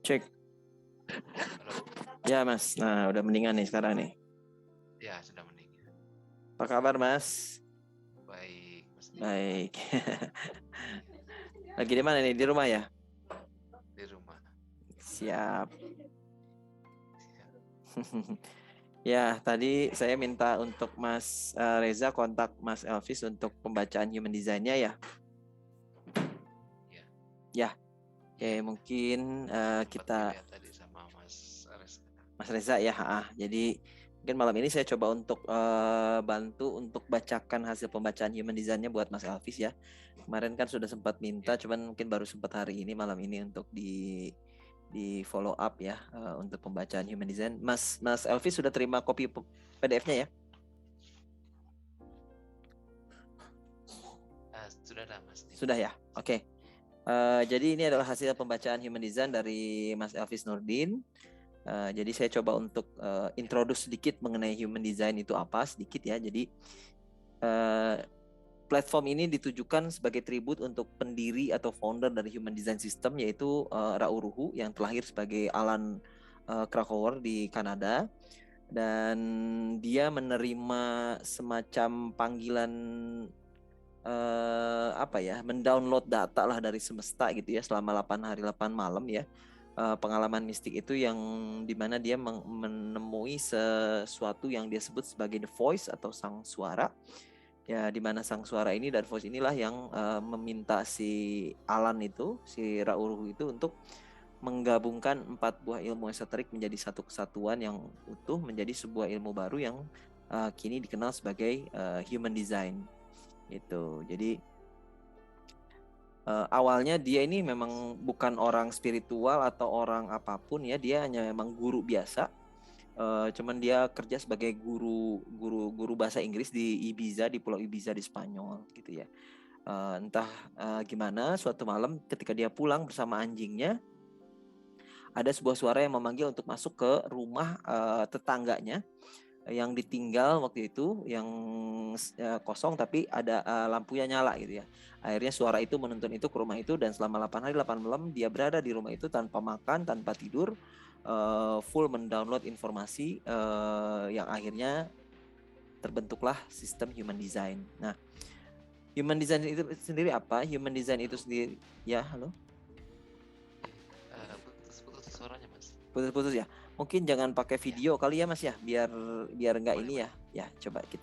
Cek. Halo. Ya Mas, nah udah mendingan nih sekarang nih. Ya, sudah mendingan. Apa kabar Mas? Baik, Mas Diki. Baik. Lagi di mana nih? Di rumah ya? Di rumah. Siap. Siap. Ya, tadi saya minta untuk Mas Reza kontak Mas Elvis untuk pembacaan human design-nya ya. Ya. Ya, oke Ya. mungkin Sempat kita dilihat tadi sama Mas Reza. Mas Reza ya. Jadi mungkin malam ini saya coba untuk bantu untuk bacakan hasil pembacaan human design-nya buat Mas Elvis ya. Kemarin kan sudah sempat minta, Ya. cuman mungkin baru sempat hari ini malam ini untuk di follow up ya untuk pembacaan human design. Mas Elvis sudah terima kopi PDF-nya ya? Sudah ada, Mas Diki. Sudah ya. Oke. Jadi ini adalah hasil pembacaan human design dari Mas Elvis Nurdin. Jadi saya coba untuk introduce sedikit mengenai human design itu apa sedikit ya. Jadi platform ini ditujukan sebagai tribut untuk pendiri atau founder dari Human Design System yaitu Rauruhu yang terlahir sebagai Alan Krakauer di Kanada, dan dia menerima semacam panggilan mendownload data lah dari semesta gitu ya selama 8 hari 8 malam ya. Pengalaman mistik itu yang dimana dia menemui sesuatu yang dia sebut sebagai the voice atau sang suara. Ya, di mana sang suara ini dan voice inilah yang meminta si Alan itu, si Rauruhu itu untuk menggabungkan 4 buah ilmu esoterik menjadi satu kesatuan yang utuh menjadi sebuah ilmu baru yang kini dikenal sebagai human design. Gitu. Jadi awalnya dia ini memang bukan orang spiritual atau orang apapun ya, dia hanya memang guru biasa. Cuman dia kerja sebagai guru bahasa Inggris di Ibiza, di Pulau Ibiza di Spanyol gitu ya. Entah gimana suatu malam ketika dia pulang bersama anjingnya, ada sebuah suara yang memanggil untuk masuk ke rumah tetangganya yang ditinggal waktu itu, yang kosong tapi ada lampunya nyala gitu ya. Akhirnya suara itu menuntun itu ke rumah itu, dan selama 8 hari 8 malam dia berada di rumah itu tanpa makan, tanpa tidur, full mendownload informasi yang akhirnya terbentuklah sistem human design. Nah, human design itu sendiri apa? Human design itu sendiri ya, halo? Putus-putus suaranya, Mas. Putus-putus ya. Mungkin jangan pakai Ya. video kali ya Mas ya, biar nggak Boleh, ini ya. boleh. Ya, coba Oke.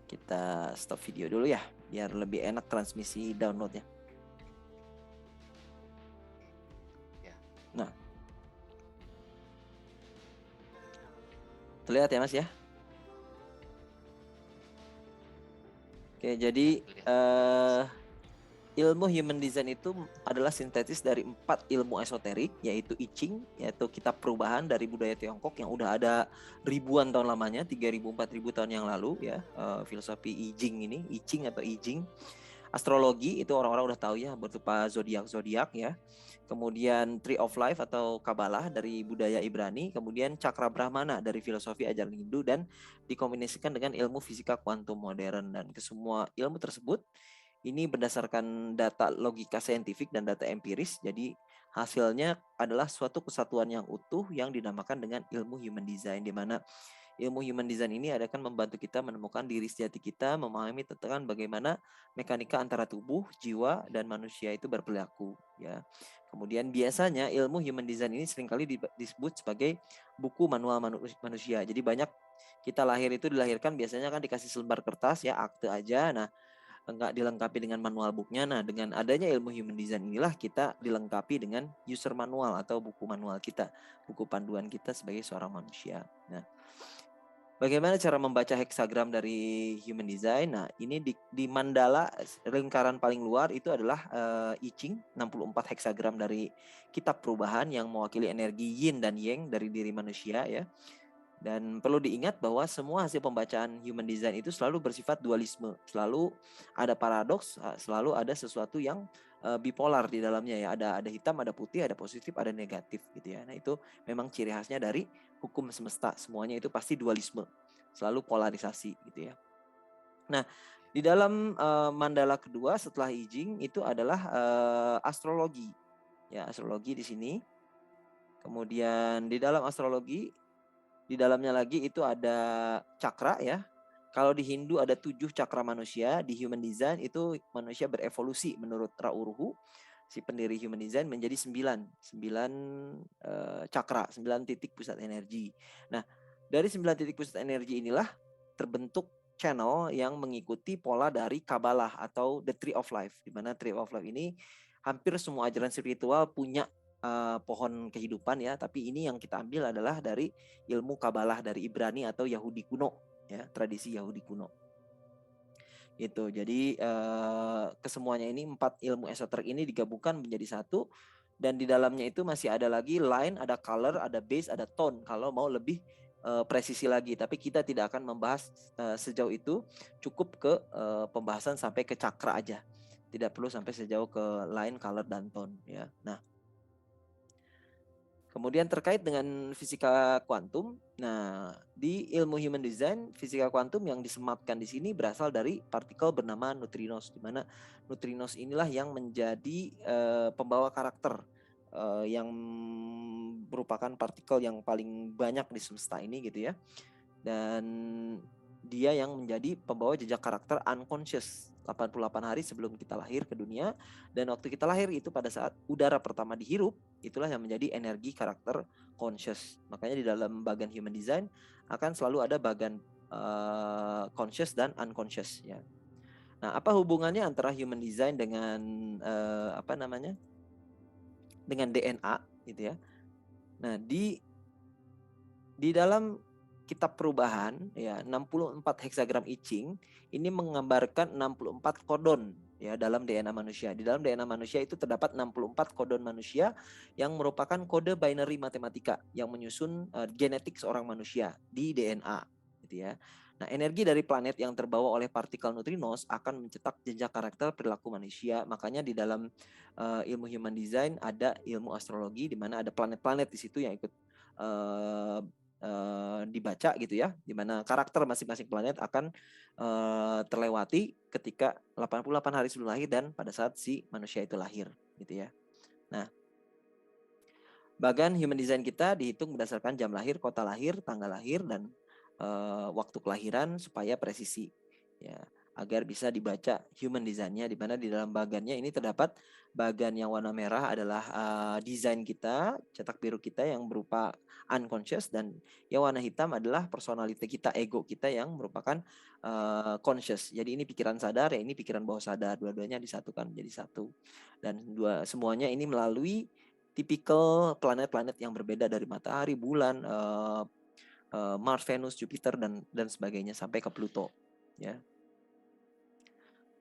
kita stop video dulu ya, biar lebih enak transmisi downloadnya. Ya. Nah, terlihat ya Mas ya. Oke, jadi ilmu human design itu adalah sintetis dari 4 ilmu esoterik, yaitu I Ching, yaitu kitab perubahan dari budaya Tiongkok yang udah ada ribuan tahun lamanya, 3.000 4.000 tahun yang lalu ya. Filosofi I Ching ini, I Ching atau I Ching. Astrologi itu orang-orang udah tahu ya, berupa zodiak ya. Kemudian Tree of Life atau Kabbalah dari budaya Ibrani, kemudian Cakra Brahmana dari filosofi ajaran Hindu, dan dikombinasikan dengan ilmu fisika kuantum modern. Dan kesemua ilmu tersebut ini berdasarkan data logika saintifik dan data empiris. Jadi hasilnya adalah suatu kesatuan yang utuh yang dinamakan dengan ilmu human design, di mana ilmu human design ini akan membantu kita menemukan diri sejati kita, memahami tentang bagaimana mekanika antara tubuh, jiwa, dan manusia itu berperilaku ya. Kemudian biasanya ilmu human design ini seringkali disebut sebagai buku manual manusia. Jadi banyak kita lahir itu dilahirkan biasanya kan dikasih selembar kertas ya, akte aja. Nah, enggak dilengkapi dengan manual booknya. Nah, dengan adanya ilmu human design inilah kita dilengkapi dengan user manual atau buku manual kita, buku panduan kita sebagai seorang manusia. Nah, bagaimana cara membaca heksagram dari human design? Nah, ini di mandala lingkaran paling luar itu adalah I Ching, 64 heksagram dari kitab perubahan yang mewakili energi yin dan yang dari diri manusia ya. Dan perlu diingat bahwa semua hasil pembacaan human design itu selalu bersifat dualisme, selalu ada paradoks, selalu ada sesuatu yang bipolar di dalamnya ya. Ada hitam, ada putih, ada positif, ada negatif gitu ya. Nah, itu memang ciri khasnya dari hukum semesta. Semuanya itu pasti dualisme, selalu polarisasi gitu ya. Nah, di dalam mandala kedua setelah I Ching itu adalah astrologi. Ya, astrologi di sini. Kemudian di dalam astrologi, di dalamnya lagi itu ada cakra ya. Kalau di Hindu ada 7 cakra manusia, di Human Design itu manusia berevolusi menurut Rauruhu, si pendiri Human Design menjadi 9 cakra, 9 titik pusat energi. Nah, dari 9 titik pusat energi inilah terbentuk channel yang mengikuti pola dari Kabbalah atau The Tree of Life, di mana Tree of Life ini hampir semua ajaran spiritual punya pohon kehidupan ya, tapi ini yang kita ambil adalah dari ilmu Kabbalah dari Ibrani atau Yahudi kuno ya, tradisi Yahudi kuno. Gitu. Jadi kesemuanya ini 4 ilmu esoterik ini digabungkan menjadi satu, dan di dalamnya itu masih ada lagi line, ada color, ada base, ada tone kalau mau lebih presisi lagi, tapi kita tidak akan membahas sejauh itu, cukup ke pembahasan sampai ke cakra aja. Tidak perlu sampai sejauh ke line, color, dan tone ya. Nah, kemudian terkait dengan fisika kuantum, nah di ilmu Human Design, fisika kuantum yang disematkan di sini berasal dari partikel bernama neutrinos, di mana neutrinos inilah yang menjadi pembawa karakter yang merupakan partikel yang paling banyak di semesta ini gitu ya. Dan dia yang menjadi pembawa jejak karakter unconscious 88 hari sebelum kita lahir ke dunia, dan waktu kita lahir itu pada saat udara pertama dihirup, itulah yang menjadi energi karakter conscious. Makanya di dalam bagian Human Design akan selalu ada bagian conscious dan unconscious ya. Nah, apa hubungannya antara Human Design dengan dengan DNA gitu ya. Nah, di dalam kitab perubahan ya, 64 heksagram I Ching ini menggambarkan 64 kodon ya dalam DNA manusia. Di dalam DNA manusia itu terdapat 64 kodon manusia yang merupakan kode binary matematika yang menyusun genetik seorang manusia di DNA gitu ya. Nah, energi dari planet yang terbawa oleh partikel neutrinos akan mencetak jejak karakter perilaku manusia. Makanya di dalam ilmu Human Design ada ilmu astrologi di mana ada planet-planet di situ yang ikut dibaca gitu ya, di mana karakter masing-masing planet akan terlewati ketika 88 hari sebelum lahir dan pada saat si manusia itu lahir gitu ya. Nah, bagian Human Design kita dihitung berdasarkan jam lahir, kota lahir, tanggal lahir, dan waktu kelahiran supaya presisi ya, agar bisa dibaca Human Design-nya, di mana di dalam bagannya ini terdapat bagan yang warna merah adalah desain kita, cetak biru kita yang berupa unconscious, dan yang warna hitam adalah personality kita, ego kita yang merupakan conscious. Jadi ini pikiran sadar ya, ini pikiran bawah sadar, dua-duanya disatukan menjadi satu. Dan semuanya ini melalui tipikal planet-planet yang berbeda dari matahari, bulan, Mars, Venus, Jupiter, dan sebagainya sampai ke Pluto ya.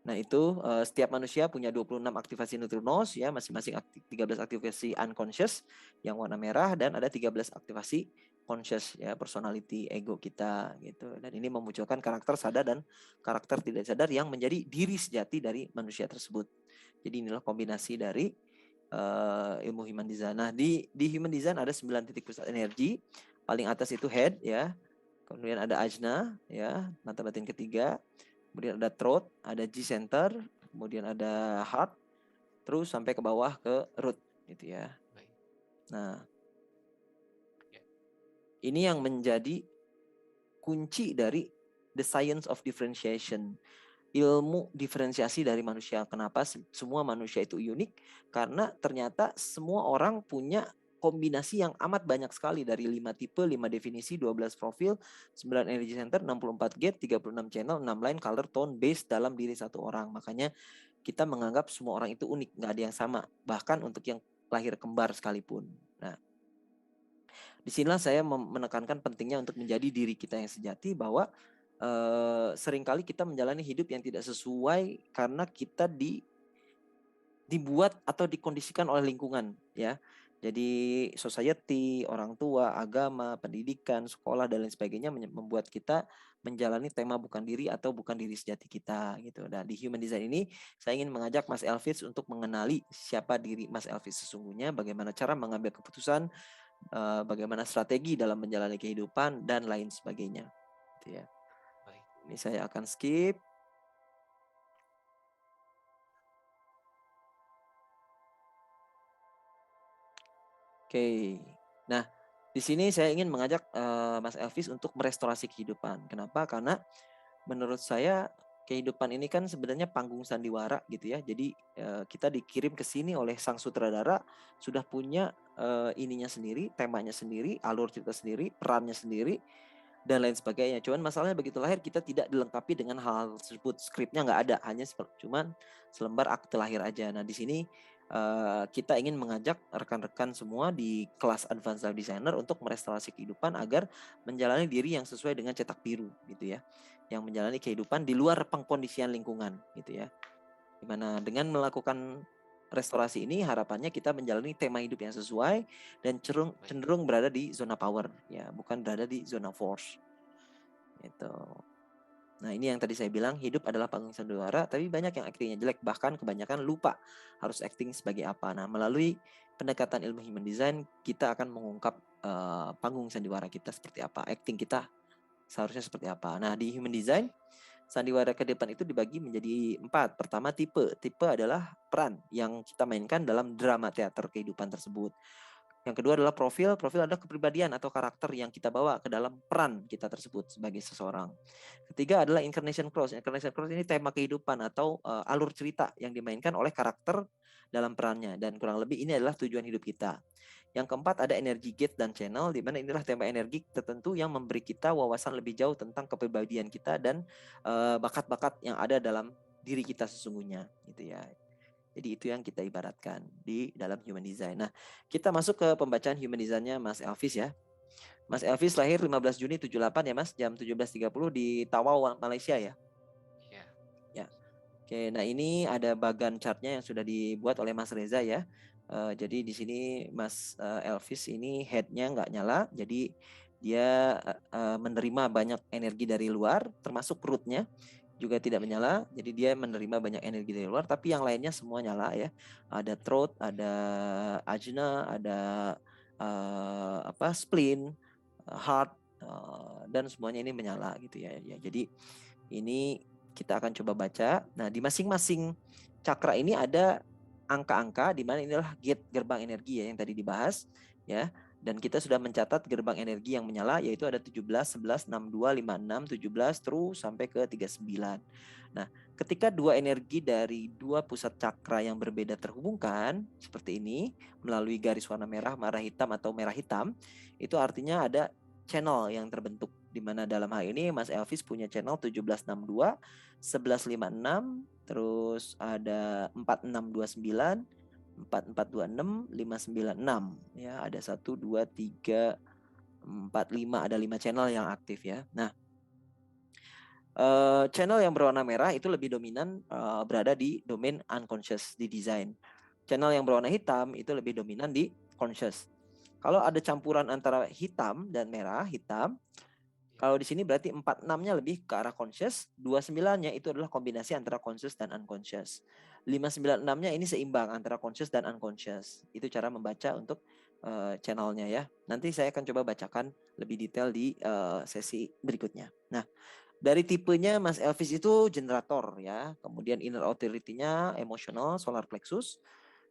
Nah, itu setiap manusia punya 26 aktivasi neutrinos ya, masing-masing 13 aktivasi unconscious yang warna merah, dan ada 13 aktivasi conscious ya, personality ego kita gitu. Dan ini memunculkan karakter sadar dan karakter tidak sadar yang menjadi diri sejati dari manusia tersebut. Jadi inilah kombinasi dari ilmu Human Design. Nah, di Human Design ada 9 titik pusat energi. Paling atas itu head ya. Kemudian ada ajna ya, mata batin ketiga. Kemudian ada throat, ada G center, kemudian ada heart, terus sampai ke bawah ke root gitu ya. Nah, ini yang menjadi kunci dari the science of differentiation, ilmu diferensiasi dari manusia. Kenapa semua manusia itu unik? Karena ternyata semua orang punya kombinasi yang amat banyak sekali, dari 5 tipe, 5 definisi, 12 profil, 9 energy center, 64 gate, 36 channel, 6 line, color, tone, base dalam diri satu orang. Makanya kita menganggap semua orang itu unik, nggak ada yang sama. Bahkan untuk yang lahir kembar sekalipun. Nah, disinilah saya menekankan pentingnya untuk menjadi diri kita yang sejati, bahwa seringkali kita menjalani hidup yang tidak sesuai karena kita dibuat atau dikondisikan oleh lingkungan ya. Jadi society, orang tua, agama, pendidikan, sekolah, dan lain sebagainya membuat kita menjalani tema bukan diri atau bukan diri sejati kita gitu. Dan di Human Design ini saya ingin mengajak Mas Elvis untuk mengenali siapa diri Mas Elvis sesungguhnya, bagaimana cara mengambil keputusan, bagaimana strategi dalam menjalani kehidupan, dan lain sebagainya gitu ya. Ini saya akan skip. Oke. Nah, di sini saya ingin mengajak Mas Elvis untuk merestorasi kehidupan. Kenapa? Karena menurut saya kehidupan ini kan sebenarnya panggung sandiwara gitu ya. Jadi kita dikirim ke sini oleh sang sutradara sudah punya ininya sendiri, temanya sendiri, alur cerita sendiri, perannya sendiri dan lain sebagainya. Cuman masalahnya begitu lahir kita tidak dilengkapi dengan hal tersebut. Skripnya nggak ada, hanya cuman selembar akte lahir aja. Nah, di sini kita ingin mengajak rekan-rekan semua di kelas Advanced Life Designer untuk merestorasi kehidupan agar menjalani diri yang sesuai dengan cetak biru gitu ya. Yang menjalani kehidupan di luar pengkondisian lingkungan gitu ya. Dimana dengan melakukan restorasi ini harapannya kita menjalani tema hidup yang sesuai dan Baik. cenderung berada di zona power ya, bukan berada di zona force. Gitu. Nah, ini yang tadi saya bilang hidup adalah panggung sandiwara, tapi banyak yang aktingnya jelek, bahkan kebanyakan lupa harus acting sebagai apa. Nah, melalui pendekatan ilmu human design kita akan mengungkap panggung sandiwara kita seperti apa, acting kita seharusnya seperti apa. Nah, di human design sandiwara ke depan itu dibagi menjadi 4. Pertama, tipe. Tipe adalah peran yang kita mainkan dalam drama teater kehidupan tersebut. Yang kedua adalah profil. Profil adalah kepribadian atau karakter yang kita bawa ke dalam peran kita tersebut sebagai seseorang. Ketiga adalah incarnation cross. Incarnation cross ini tema kehidupan atau alur cerita yang dimainkan oleh karakter dalam perannya. Dan kurang lebih ini adalah tujuan hidup kita. Yang keempat ada energy gate dan channel, di mana inilah tema energi tertentu yang memberi kita wawasan lebih jauh tentang kepribadian kita dan bakat-bakat yang ada dalam diri kita sesungguhnya, gitu ya. Jadi itu yang kita ibaratkan di dalam human design. Nah, kita masuk ke pembacaan human design-nya Mas Elvis ya. Mas Elvis lahir 15 Juni 78 ya Mas, jam 17.30 di Tawau, Malaysia ya. Ya. Ya. Oke, nah ini ada bagan chartnya yang sudah dibuat oleh Mas Reza ya. Jadi di sini Mas Elvis ini headnya nggak nyala, jadi dia menerima banyak energi dari luar, termasuk rootnya juga tidak menyala, jadi dia menerima banyak energi dari luar, tapi yang lainnya semua nyala ya. Ada throat, ada ajna, ada spleen, heart, dan semuanya ini menyala gitu ya. Jadi ini kita akan coba baca. Nah, di masing-masing cakra ini ada angka-angka di mana inilah gate gerbang energi ya yang tadi dibahas ya. Dan kita sudah mencatat gerbang energi yang menyala yaitu ada 17, 11, 62, 56, 17 terus sampai ke 39. Nah, ketika dua energi dari dua pusat cakra yang berbeda terhubungkan seperti ini melalui garis warna merah, merah hitam atau merah hitam, itu artinya ada channel yang terbentuk di mana dalam hal ini Mas Elvis punya channel 1762, 1156, terus ada 4629, 4426, 596 ya, ada 1 2 3 4 5, ada 5 channel yang aktif ya. Nah, channel yang berwarna merah itu lebih dominan berada di domain unconscious di design. Channel yang berwarna hitam itu lebih dominan di conscious. Kalau ada campuran antara hitam dan merah, hitam, kalau di sini berarti 46-nya lebih ke arah conscious, 29-nya itu adalah kombinasi antara conscious dan unconscious. 596-nya ini seimbang antara conscious dan unconscious. Itu cara membaca untuk channelnya ya. Nanti saya akan coba bacakan lebih detail di sesi berikutnya. Nah, dari tipenya Mas Elvis itu generator ya. Kemudian inner authority-nya emosional, solar plexus.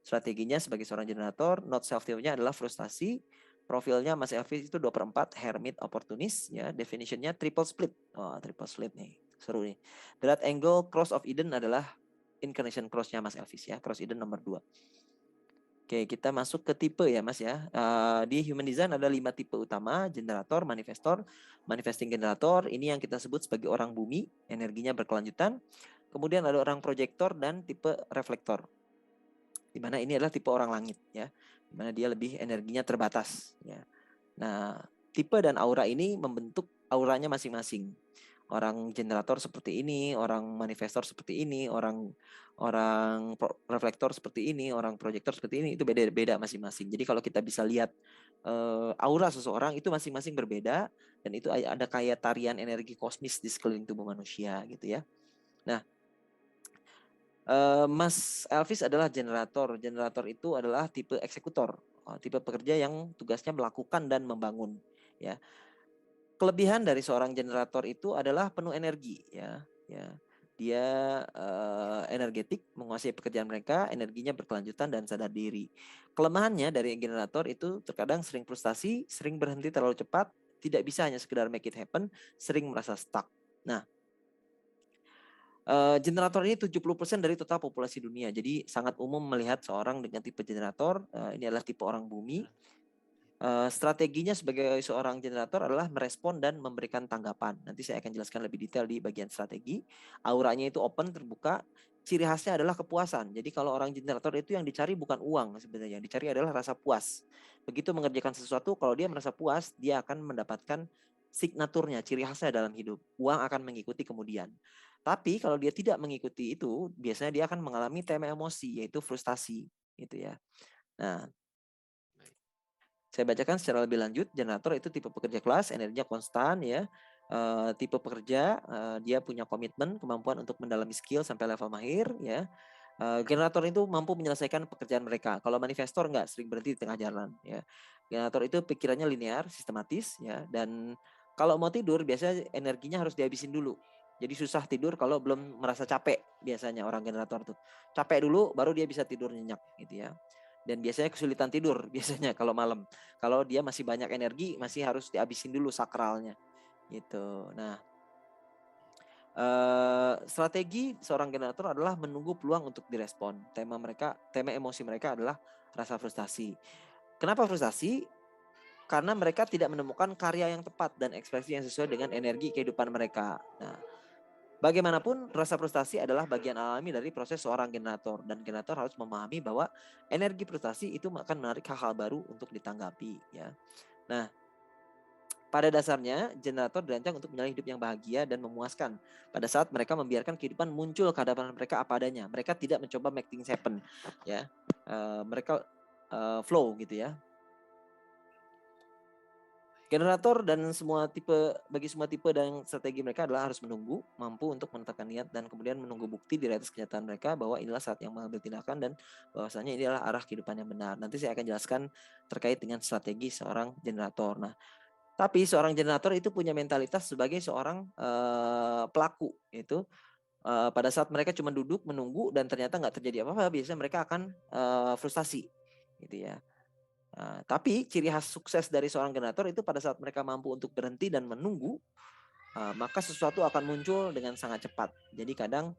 Strateginya sebagai seorang generator, not self-nya adalah frustasi. Profilnya Mas Elvis itu 2/4 hermit opportunist ya. Definitionnya triple split. Oh, triple split nih. Seru nih. The right angle cross of Eden adalah incarnation cross-nya Mas Elvis ya. Cross Eden nomor 2. Oke, kita masuk ke tipe ya Mas ya. Di human design ada 5 tipe utama, generator, manifestor, manifesting generator. Ini yang kita sebut sebagai orang bumi, energinya berkelanjutan. Kemudian ada orang projektor dan tipe reflektor. Di mana ini adalah tipe orang langit ya. Di mana dia lebih energinya terbatas ya. Nah, tipe dan aura ini membentuk auranya masing-masing. Orang generator seperti ini, orang manifestor seperti ini, orang reflektor seperti ini, orang proyektor seperti ini, itu beda-beda masing-masing. Jadi kalau kita bisa lihat aura seseorang itu masing-masing berbeda dan itu ada kayak tarian energi kosmis di sekeliling tubuh manusia gitu ya. Nah, Mas Elvis adalah generator. Generator itu adalah tipe eksekutor, tipe pekerja yang tugasnya melakukan dan membangun ya. Kelebihan dari seorang generator itu adalah penuh energi ya. Dia energetik, menguasai pekerjaan mereka, energinya berkelanjutan dan sadar diri. Kelemahannya dari generator itu terkadang sering frustasi, sering berhenti terlalu cepat, tidak bisa hanya sekedar make it happen, sering merasa stuck. Nah, generator ini 70% dari total populasi dunia. Jadi sangat umum melihat seorang dengan tipe generator, ini adalah tipe orang bumi. Strateginya sebagai seorang generator adalah merespon dan memberikan tanggapan. Nanti saya akan jelaskan lebih detail di bagian strategi. Auranya itu open, terbuka. Ciri khasnya adalah kepuasan. Jadi kalau orang generator itu yang dicari bukan uang sebenarnya, yang dicari adalah rasa puas. Begitu mengerjakan sesuatu, kalau dia merasa puas, dia akan mendapatkan signaturnya, ciri khasnya dalam hidup. Uang akan mengikuti kemudian. Tapi kalau dia tidak mengikuti itu, biasanya dia akan mengalami tema emosi, yaitu frustasi, gitu ya. Nah, saya bacakan secara lebih lanjut. Generator itu tipe pekerja kelas, energinya konstan ya. Tipe pekerja, dia punya komitmen, kemampuan untuk mendalami skill sampai level mahir ya. Generator itu mampu menyelesaikan pekerjaan mereka. Kalau manifestor enggak, sering berhenti di tengah jalan ya. Generator itu pikirannya linear, sistematis ya, dan kalau mau tidur biasanya energinya harus dihabisin dulu. Jadi susah tidur kalau belum merasa capek, biasanya orang generator tuh. Capek dulu baru dia bisa tidur nyenyak gitu ya. Dan biasanya kesulitan tidur biasanya kalau malam. Kalau dia masih banyak energi, masih harus dihabisin dulu sakralnya gitu. Nah, strategi seorang generator adalah menunggu peluang untuk direspon. Tema emosi mereka adalah rasa frustasi. Kenapa frustasi? Karena mereka tidak menemukan karya yang tepat dan ekspresi yang sesuai dengan energi kehidupan mereka. Nah, bagaimanapun rasa frustasi adalah bagian alami dari proses seorang generator, dan generator harus memahami bahwa energi frustasi itu akan menarik hal-hal baru untuk ditanggapi ya. Nah, pada dasarnya generator dirancang untuk menjalani hidup yang bahagia dan memuaskan. Pada saat mereka membiarkan kehidupan muncul ke hadapan mereka apa adanya, mereka tidak mencoba make things happen ya. Mereka flow gitu ya. Generator dan bagi semua tipe dan strategi mereka adalah harus menunggu, mampu untuk menetapkan niat dan kemudian menunggu bukti di atas kenyataan mereka bahwa inilah saat yang mengambil tindakan dan bahwasanya ini adalah arah kehidupan yang benar. Nanti saya akan jelaskan terkait dengan strategi seorang generator. Nah, tapi seorang generator itu punya mentalitas sebagai seorang pelaku, yaitu pada saat mereka cuma duduk menunggu dan ternyata nggak terjadi apa-apa, biasanya mereka akan frustasi, gitu ya. Tapi ciri khas sukses dari seorang generator itu pada saat mereka mampu untuk berhenti dan menunggu, maka sesuatu akan muncul dengan sangat cepat. Jadi kadang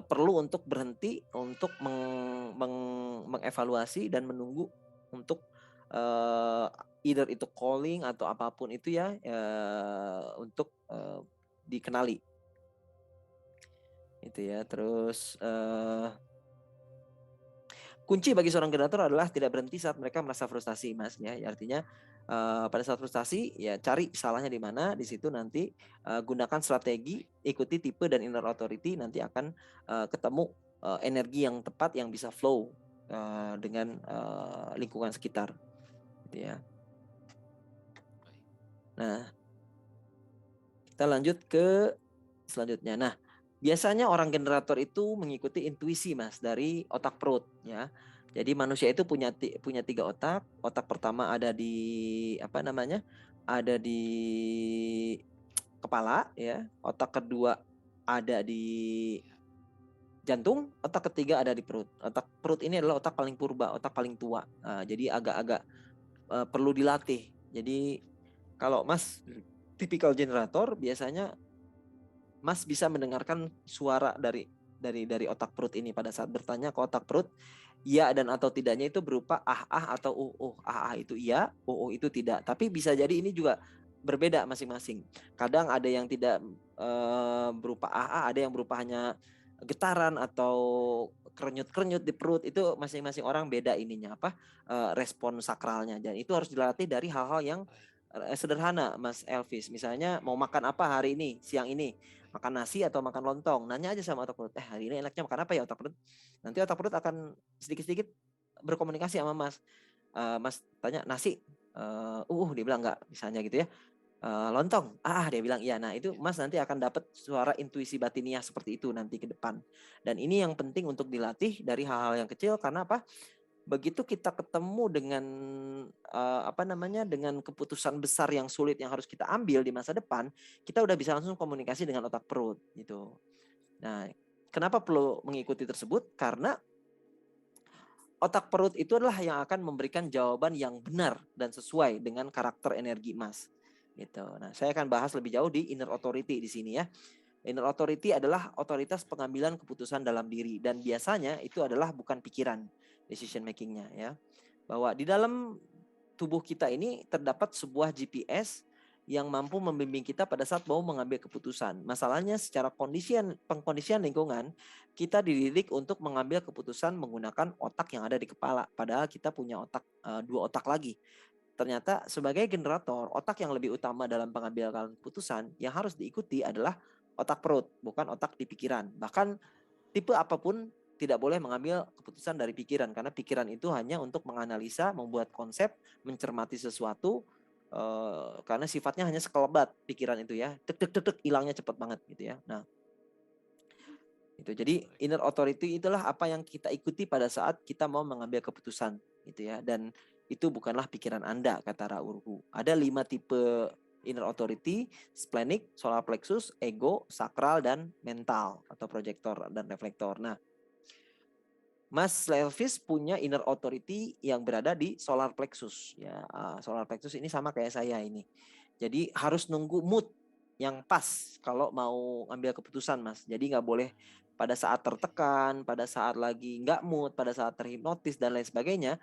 perlu untuk berhenti untuk mengevaluasi dan menunggu untuk either itu calling atau apapun itu ya, untuk dikenali. Itu ya. Terus kunci bagi seorang generator adalah tidak berhenti saat mereka merasa frustasi, Mas ya. Artinya pada saat frustasi ya cari salahnya di mana, di situ nanti gunakan strategi, ikuti tipe dan inner authority, nanti akan ketemu energi yang tepat yang bisa flow dengan lingkungan sekitar gitu ya. Nah, kita lanjut ke selanjutnya. Nah, biasanya orang generator itu mengikuti intuisi, Mas, dari otak perut ya. Jadi manusia itu punya 3 otak. Otak pertama ada di Ada di kepala ya. Otak kedua ada di jantung, otak ketiga ada di perut. Otak perut ini adalah otak paling purba, otak paling tua. Jadi agak-agak perlu dilatih. Jadi kalau Mas tipikal generator, biasanya Mas bisa mendengarkan suara dari otak perut ini pada saat bertanya ke otak perut, ya dan atau tidaknya itu berupa atau itu iya, itu tidak. Tapi bisa jadi ini juga berbeda masing-masing. Kadang ada yang tidak berupa ada yang berupa hanya getaran atau kerenyut-kerenyut di perut. Itu masing-masing orang beda ininya respon sakralnya, dan itu harus dilatih dari hal-hal yang sederhana, Mas Elvis. Misalnya mau makan apa hari ini, siang ini, makan nasi atau makan lontong, nanya aja sama otak perut, hari ini enaknya makan apa ya otak perut. Nanti otak perut akan sedikit-sedikit berkomunikasi sama Mas. Mas tanya nasi, dia bilang enggak, misalnya gitu ya. Lontong, dia bilang iya. Nah itu Mas nanti akan dapat suara intuisi batiniah seperti itu nanti ke depan. Dan ini yang penting untuk dilatih dari hal-hal yang kecil, karena apa? Begitu kita ketemu dengan dengan keputusan besar yang sulit yang harus kita ambil di masa depan, kita udah bisa langsung komunikasi dengan otak perut gitu. Nah, Kenapa perlu mengikuti tersebut? Karena otak perut itu adalah yang akan memberikan jawaban yang benar dan sesuai dengan karakter energi emas. Gitu. Nah, saya akan bahas lebih jauh di inner authority di sini ya. Inner authority adalah otoritas pengambilan keputusan dalam diri, dan biasanya itu adalah bukan pikiran decision makingnya ya. Bahwa di dalam tubuh kita ini terdapat sebuah GPS yang mampu membimbing kita pada saat mau mengambil keputusan. Masalahnya secara pengkondisian lingkungan, kita dididik untuk mengambil keputusan menggunakan otak yang ada di kepala. Padahal kita punya otak, dua otak lagi. Ternyata sebagai generator, otak yang lebih utama dalam pengambilan keputusan yang harus diikuti adalah otak perut, bukan otak di pikiran. Bahkan tipe apapun tidak boleh mengambil keputusan dari pikiran, karena pikiran itu hanya untuk menganalisa, membuat konsep, mencermati sesuatu, karena sifatnya hanya sekelebat pikiran itu ya, tek hilangnya cepat banget gitu ya. Nah, itu jadi inner authority itulah apa yang kita ikuti pada saat kita mau mengambil keputusan gitu ya, dan itu bukanlah pikiran Anda, kata Raurhu. Ada 5 tipe inner authority: splenic, solar plexus, ego, sakral, dan mental atau projektor dan reflektor. Nah, Mas Levis punya inner authority yang berada di solar plexus ya. Solar plexus ini sama kayak saya ini. Jadi harus nunggu mood yang pas kalau mau ambil keputusan, Mas. Jadi nggak boleh pada saat tertekan, pada saat lagi nggak mood, pada saat terhipnotis dan lain sebagainya.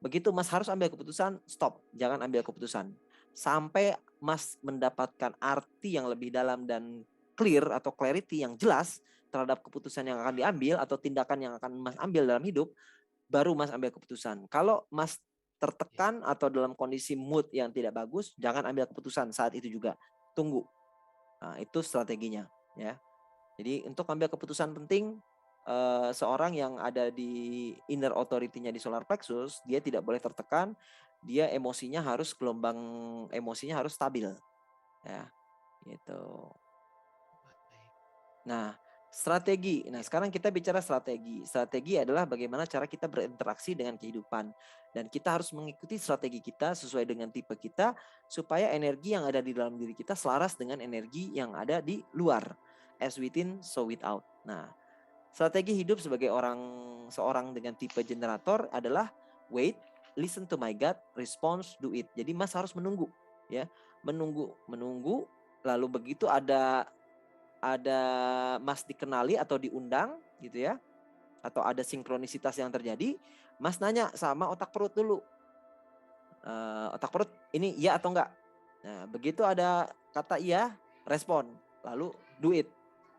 Begitu Mas harus ambil keputusan, stop, jangan ambil keputusan. Sampai Mas mendapatkan arti yang lebih dalam dan clear atau clarity yang jelas terhadap keputusan yang akan diambil atau tindakan yang akan Mas ambil dalam hidup, baru Mas ambil keputusan. Kalau Mas tertekan atau dalam kondisi mood yang tidak bagus, jangan ambil keputusan saat itu juga. Tunggu. Nah, itu strateginya ya. Jadi untuk ambil keputusan penting, seorang yang ada di inner authority-nya di solar plexus, dia tidak boleh tertekan, dia emosinya harus gelombang emosinya harus stabil ya, gitu. Nah, strategi. Nah, sekarang kita bicara strategi. Strategi adalah bagaimana cara kita berinteraksi dengan kehidupan. Dan kita harus mengikuti strategi kita sesuai dengan tipe kita, supaya energi yang ada di dalam diri kita selaras dengan energi yang ada di luar. As within, so without. Nah, strategi hidup sebagai seorang dengan tipe generator adalah wait, listen to my gut, response, do it. Jadi Mas harus menunggu ya. Menunggu, lalu begitu ada Mas dikenali atau diundang gitu ya, atau ada sinkronisitas yang terjadi, Mas nanya sama otak perut dulu, otak perut ini iya atau enggak. Nah, begitu ada kata iya, respon, lalu do it,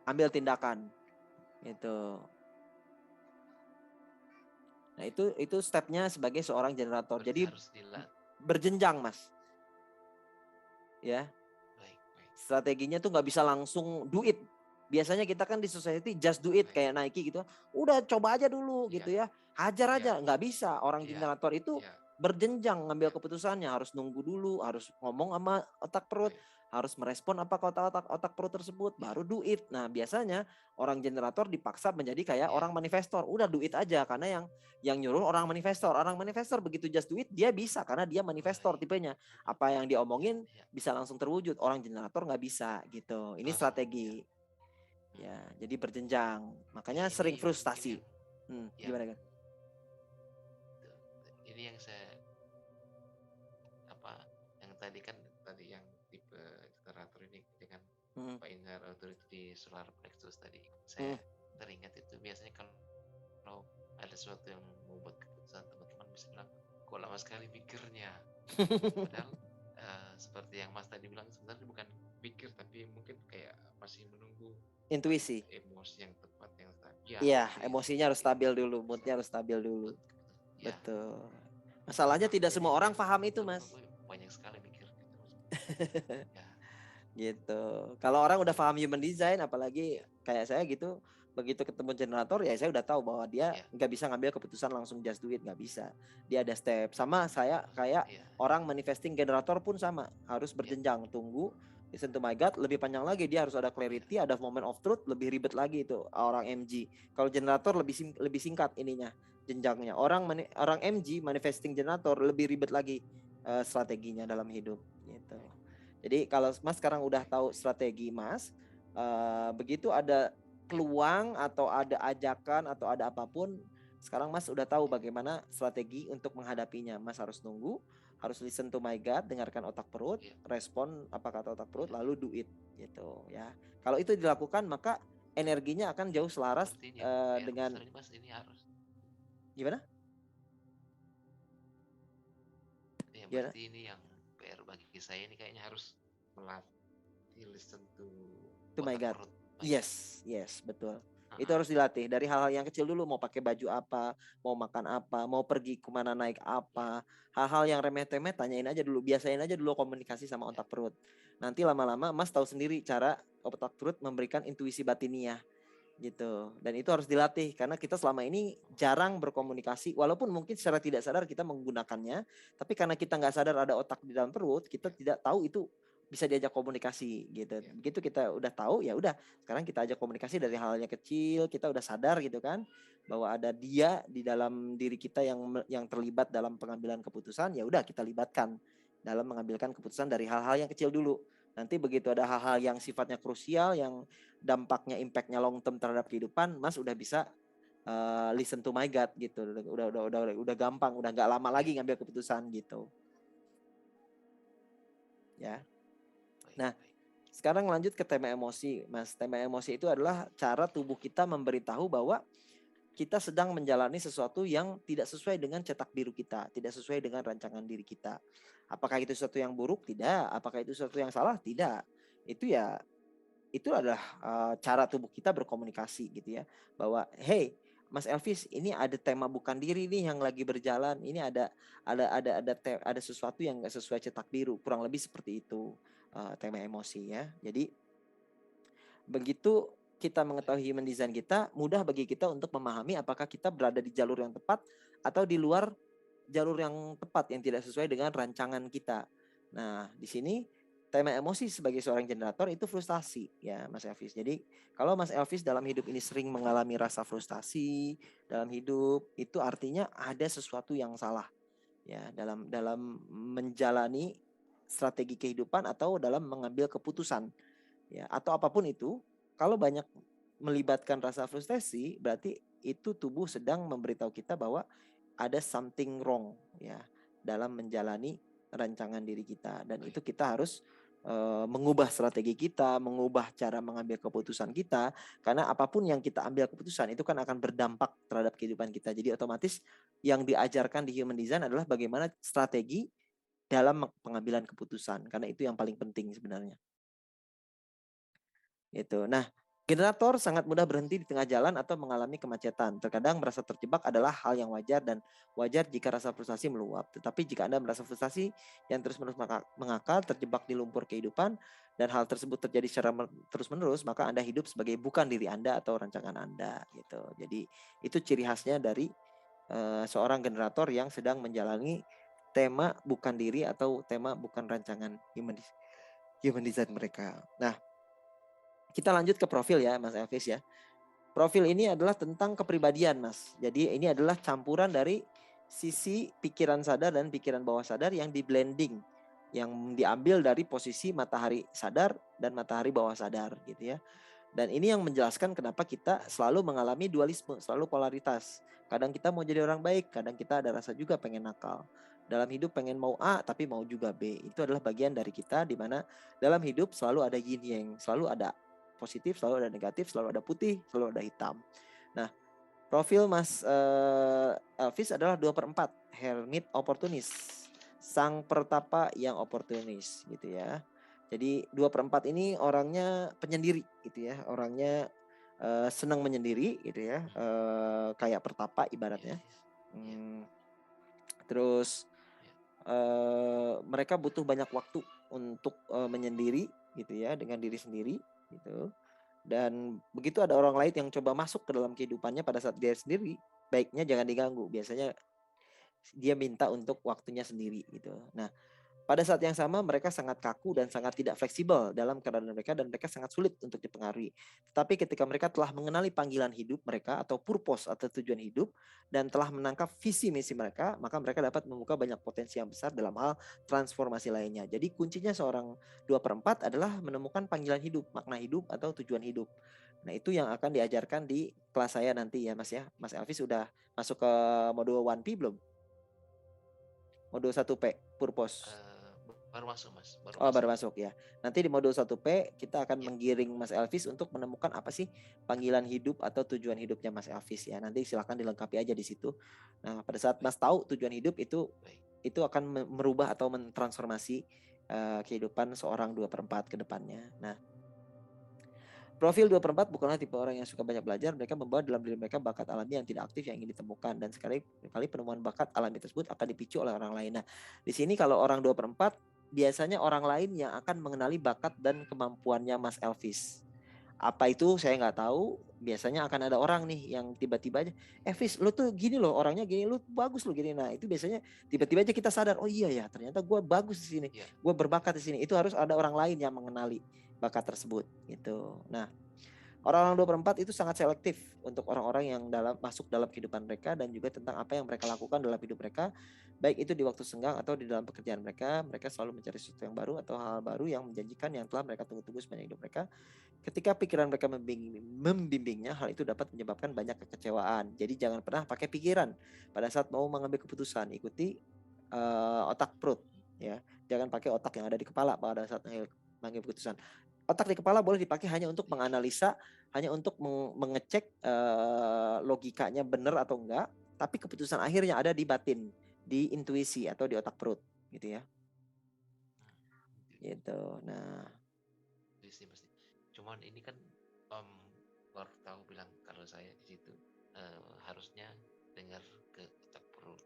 ambil tindakan gitu. Nah, itu stepnya sebagai seorang generator. Berarti Jadi harus berjenjang, Mas ya. Baik. Strateginya tuh nggak bisa langsung do it. Biasanya kita kan di society just do it kayak Nike gitu. Udah coba aja dulu gitu ya. Hajar aja, nggak bisa. Orang generator itu berjenjang ngambil keputusannya, harus nunggu dulu, harus ngomong sama otak perut, harus merespon apa kata otak perut tersebut, baru do it. Nah, biasanya orang generator dipaksa menjadi kayak orang manifestor. Udah do it aja, karena yang nyuruh orang manifestor. Orang manifestor begitu just do it, dia bisa karena dia manifestor tipenya. Apa yang dia omongin bisa langsung terwujud. Orang generator nggak bisa gitu. Ini strategi. Ya, jadi berjenjang. Makanya sering frustasi. Gimana kan? Ini yang saya yang tadi yang tipe generator ini dengan inner authority di solar plexus tadi. Saya teringat itu biasanya kalau ada sesuatu yang membuat keputusan, teman-teman bisa bilang, kok lama sekali pikirnya. Padahal seperti yang Mas tadi bilang, sebenarnya bukan pikir, tapi mungkin kayak masih menunggu intuisi, emosi yang tepat, yang stabil. Iya, emosinya harus stabil dulu, moodnya harus stabil dulu. Betul. Masalahnya tidak semua orang paham itu, Mas. Banyak sekali mikir gitu. Gitu. Kalau orang udah paham human design, apalagi kayak saya gitu, begitu ketemu generator ya saya udah tahu bahwa dia nggak bisa ngambil keputusan langsung just do it, nggak bisa. Dia ada step. Sama saya kayak orang manifesting generator pun sama, harus berjenjang, tunggu, listen to my gut, lebih panjang lagi, dia harus ada clarity, ada moment of truth, lebih ribet lagi itu orang MG. Kalau generator lebih singkat ininya, jenjangnya. Orang MG manifesting generator lebih ribet lagi strateginya dalam hidup gitu. Jadi kalau Mas sekarang udah tahu strategi Mas, begitu ada peluang atau ada ajakan atau ada apapun, sekarang Mas udah tahu bagaimana strategi untuk menghadapinya. Mas harus nunggu, harus listen to my gut, dengarkan otak perut, respon apa kata otak perut, lalu do it gitu ya. Kalau itu dilakukan maka energinya akan jauh selaras dengan Mas, ini harus gimana? Ya berarti ini yang PR bagi saya ini kayaknya harus melatih listen to my God. perut. Yes, betul. Itu harus dilatih dari hal-hal yang kecil dulu. Mau pakai baju apa, mau makan apa, mau pergi kemana naik apa, hal-hal yang remeh-temeh tanyain aja dulu, biasain aja dulu komunikasi sama otak perut. Nanti lama-lama Mas tahu sendiri cara otak perut memberikan intuisi batiniah gitu. Dan itu harus dilatih karena kita selama ini jarang berkomunikasi, walaupun mungkin secara tidak sadar kita menggunakannya, tapi karena kita nggak sadar ada otak di dalam perut, kita tidak tahu itu bisa diajak komunikasi gitu. Begitu kita udah tahu, ya udah sekarang kita ajak komunikasi dari hal-hal yang kecil, kita udah sadar gitu kan bahwa ada dia di dalam diri kita yang terlibat dalam pengambilan keputusan, ya udah kita libatkan dalam mengambilkan keputusan dari hal-hal yang kecil dulu. Nanti begitu ada hal-hal yang sifatnya krusial, yang dampaknya, impactnya long term terhadap kehidupan, Mas udah bisa listen to my gut gitu. Udah gampang, udah nggak lama lagi ngambil keputusan gitu. Ya. Nah, sekarang lanjut ke tema emosi, Mas. Tema emosi itu adalah cara tubuh kita memberitahu bahwa kita sedang menjalani sesuatu yang tidak sesuai dengan cetak biru kita, tidak sesuai dengan rancangan diri kita. Apakah itu sesuatu yang buruk? Tidak. Apakah itu sesuatu yang salah? Tidak. Itu adalah cara tubuh kita berkomunikasi gitu ya. Bahwa hey, Mas Elvis, ini ada tema bukan diri nih yang lagi berjalan. Ini ada sesuatu yang nggak sesuai cetak biru. Kurang lebih seperti itu tema emosi ya. Jadi begitu kita mengetahui human design kita, mudah bagi kita untuk memahami apakah kita berada di jalur yang tepat atau di luar jalur yang tepat yang tidak sesuai dengan rancangan kita. Nah, di sini tema emosi sebagai seorang generator itu frustasi ya Mas Elvis. Jadi kalau Mas Elvis dalam hidup ini sering mengalami rasa frustasi dalam hidup, itu artinya ada sesuatu yang salah ya dalam menjalani strategi kehidupan atau dalam mengambil keputusan ya, atau apapun itu. Kalau banyak melibatkan rasa frustasi, berarti itu tubuh sedang memberitahu kita bahwa ada something wrong ya dalam menjalani rancangan diri kita, dan itu kita harus mengubah strategi kita, mengubah cara mengambil keputusan kita, karena apapun yang kita ambil keputusan itu kan akan berdampak terhadap kehidupan kita. Jadi otomatis yang diajarkan di human design adalah bagaimana strategi dalam pengambilan keputusan, karena itu yang paling penting sebenarnya. Gitu. Nah, generator sangat mudah berhenti di tengah jalan atau mengalami kemacetan. Terkadang merasa terjebak adalah hal yang wajar dan wajar jika rasa frustasi meluap. Tetapi jika Anda merasa frustasi yang terus-menerus mengakar, terjebak di lumpur kehidupan, dan hal tersebut terjadi secara terus-menerus, maka Anda hidup sebagai bukan diri Anda atau rancangan Anda. Gitu. Jadi itu ciri khasnya dari seorang generator yang sedang menjalani tema bukan diri atau tema bukan rancangan human design mereka. Nah, kita lanjut ke profil ya Mas Elvis ya. Profil ini adalah tentang kepribadian Mas. Jadi ini adalah campuran dari sisi pikiran sadar dan pikiran bawah sadar yang di blending, yang diambil dari posisi matahari sadar dan matahari bawah sadar gitu ya. Dan ini yang menjelaskan kenapa kita selalu mengalami dualisme, selalu polaritas. Kadang kita mau jadi orang baik, kadang kita ada rasa juga pengen nakal. Dalam hidup pengen mau A tapi mau juga B. Itu adalah bagian dari kita, di mana dalam hidup selalu ada yin yang, selalu ada positif, selalu ada negatif, selalu ada putih, selalu ada hitam. Nah, profil Mas Elvis adalah 2/4, hermit oportunis, sang pertapa yang oportunis gitu ya. Jadi 2/4 ini orangnya penyendiri gitu ya, orangnya senang menyendiri gitu ya, kayak pertapa ibaratnya. Terus mereka butuh banyak waktu untuk menyendiri gitu ya, dengan diri sendiri gitu. Dan begitu ada orang lain yang coba masuk ke dalam kehidupannya pada saat dia sendiri, baiknya jangan diganggu. Biasanya dia minta untuk waktunya sendiri gitu. Nah, Pada saat yang sama mereka sangat kaku dan sangat tidak fleksibel dalam keadaan mereka dan mereka sangat sulit untuk dipengaruhi. Tetapi ketika mereka telah mengenali panggilan hidup mereka atau purpose atau tujuan hidup dan telah menangkap visi misi mereka, maka mereka dapat membuka banyak potensi yang besar dalam hal transformasi lainnya. Jadi kuncinya seorang 2/4 adalah menemukan panggilan hidup, makna hidup atau tujuan hidup. Nah, itu yang akan diajarkan di kelas saya nanti ya Mas ya. Mas Elvis sudah masuk ke modul 1P belum? Modul 1P, purpose. Baru masuk Mas, baru masuk ya. Nanti di modul 1P kita akan Yep. menggiring Mas Elvis untuk menemukan apa sih panggilan hidup atau tujuan hidupnya Mas Elvis ya. Nanti silakan dilengkapi aja di situ. Nah, pada saat Mas tahu tujuan hidup itu akan merubah atau mentransformasi kehidupan seorang 2/4 ke depannya. Nah, profil 2/4 bukanlah tipe orang yang suka banyak belajar. Mereka membawa dalam diri mereka bakat alami yang tidak aktif yang ingin ditemukan. Dan sekali penemuan bakat alami tersebut akan dipicu oleh orang lain. Nah, di sini kalau orang 2/4 biasanya orang lain yang akan mengenali bakat dan kemampuannya Mas Elvis. Apa itu saya nggak tahu. Biasanya akan ada orang nih yang tiba-tiba aja, Elvis lu tuh gini loh, orangnya gini, lu bagus lu gini. Nah, itu biasanya tiba-tiba aja kita sadar, oh iya ya ternyata gue bagus di sini, gue berbakat di sini. Itu harus ada orang lain yang mengenali bakat tersebut gitu. Nah, orang-orang 2/4 itu sangat selektif untuk orang-orang yang masuk dalam kehidupan mereka dan juga tentang apa yang mereka lakukan dalam hidup mereka, baik itu di waktu senggang atau di dalam pekerjaan mereka. Mereka selalu mencari sesuatu yang baru atau hal baru yang menjanjikan yang telah mereka tunggu-tunggu sepanjang hidup mereka. Ketika pikiran mereka membimbingnya, hal itu dapat menyebabkan banyak kekecewaan. Jadi jangan pernah pakai pikiran pada saat mau mengambil keputusan. Ikuti otak perut ya. Jangan pakai otak yang ada di kepala pada saat mengambil keputusan. Otak di kepala boleh dipakai hanya untuk menganalisa, hanya untuk mengecek logikanya benar atau enggak, tapi keputusan akhirnya ada di batin, di intuisi atau di otak perut gitu ya. Gitu. Nah, cuman ini kan baru tahu bilang kalau saya di situ harusnya dengar ke otak perut.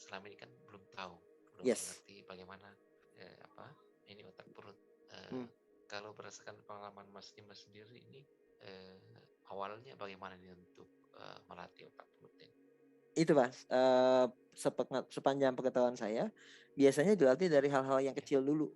Selama ini kan belum tahu, belum mengerti bagaimana ini otak perut. Kalau berdasarkan pengalaman Mas Dimas sendiri ini awalnya bagaimana nih untuk melatih otak perut ini? Itu Mas, sepanjang pengetahuan saya biasanya dilatih dari hal-hal yang kecil dulu.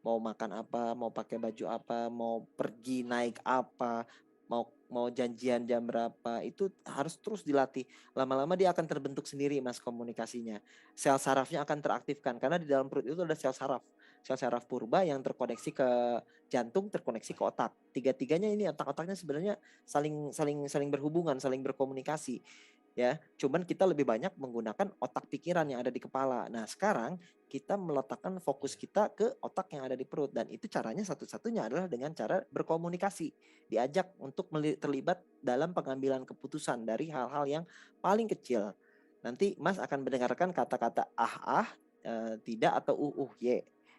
Mau makan apa, mau pakai baju apa, mau pergi naik apa, mau janjian jam berapa, itu harus terus dilatih. Lama-lama dia akan terbentuk sendiri Mas komunikasinya. Sel sarafnya akan teraktifkan karena di dalam perut itu ada sel saraf. Sel saraf purba yang terkoneksi ke jantung, terkoneksi ke otak. Tiga-tiganya ini otak-otaknya sebenarnya saling berhubungan, saling berkomunikasi. Ya, cuman kita lebih banyak menggunakan otak pikiran yang ada di kepala. Nah, sekarang kita meletakkan fokus kita ke otak yang ada di perut dan itu caranya satu-satunya adalah dengan cara berkomunikasi. Diajak untuk terlibat dalam pengambilan keputusan dari hal-hal yang paling kecil. Nanti Mas akan mendengarkan kata-kata tidak atau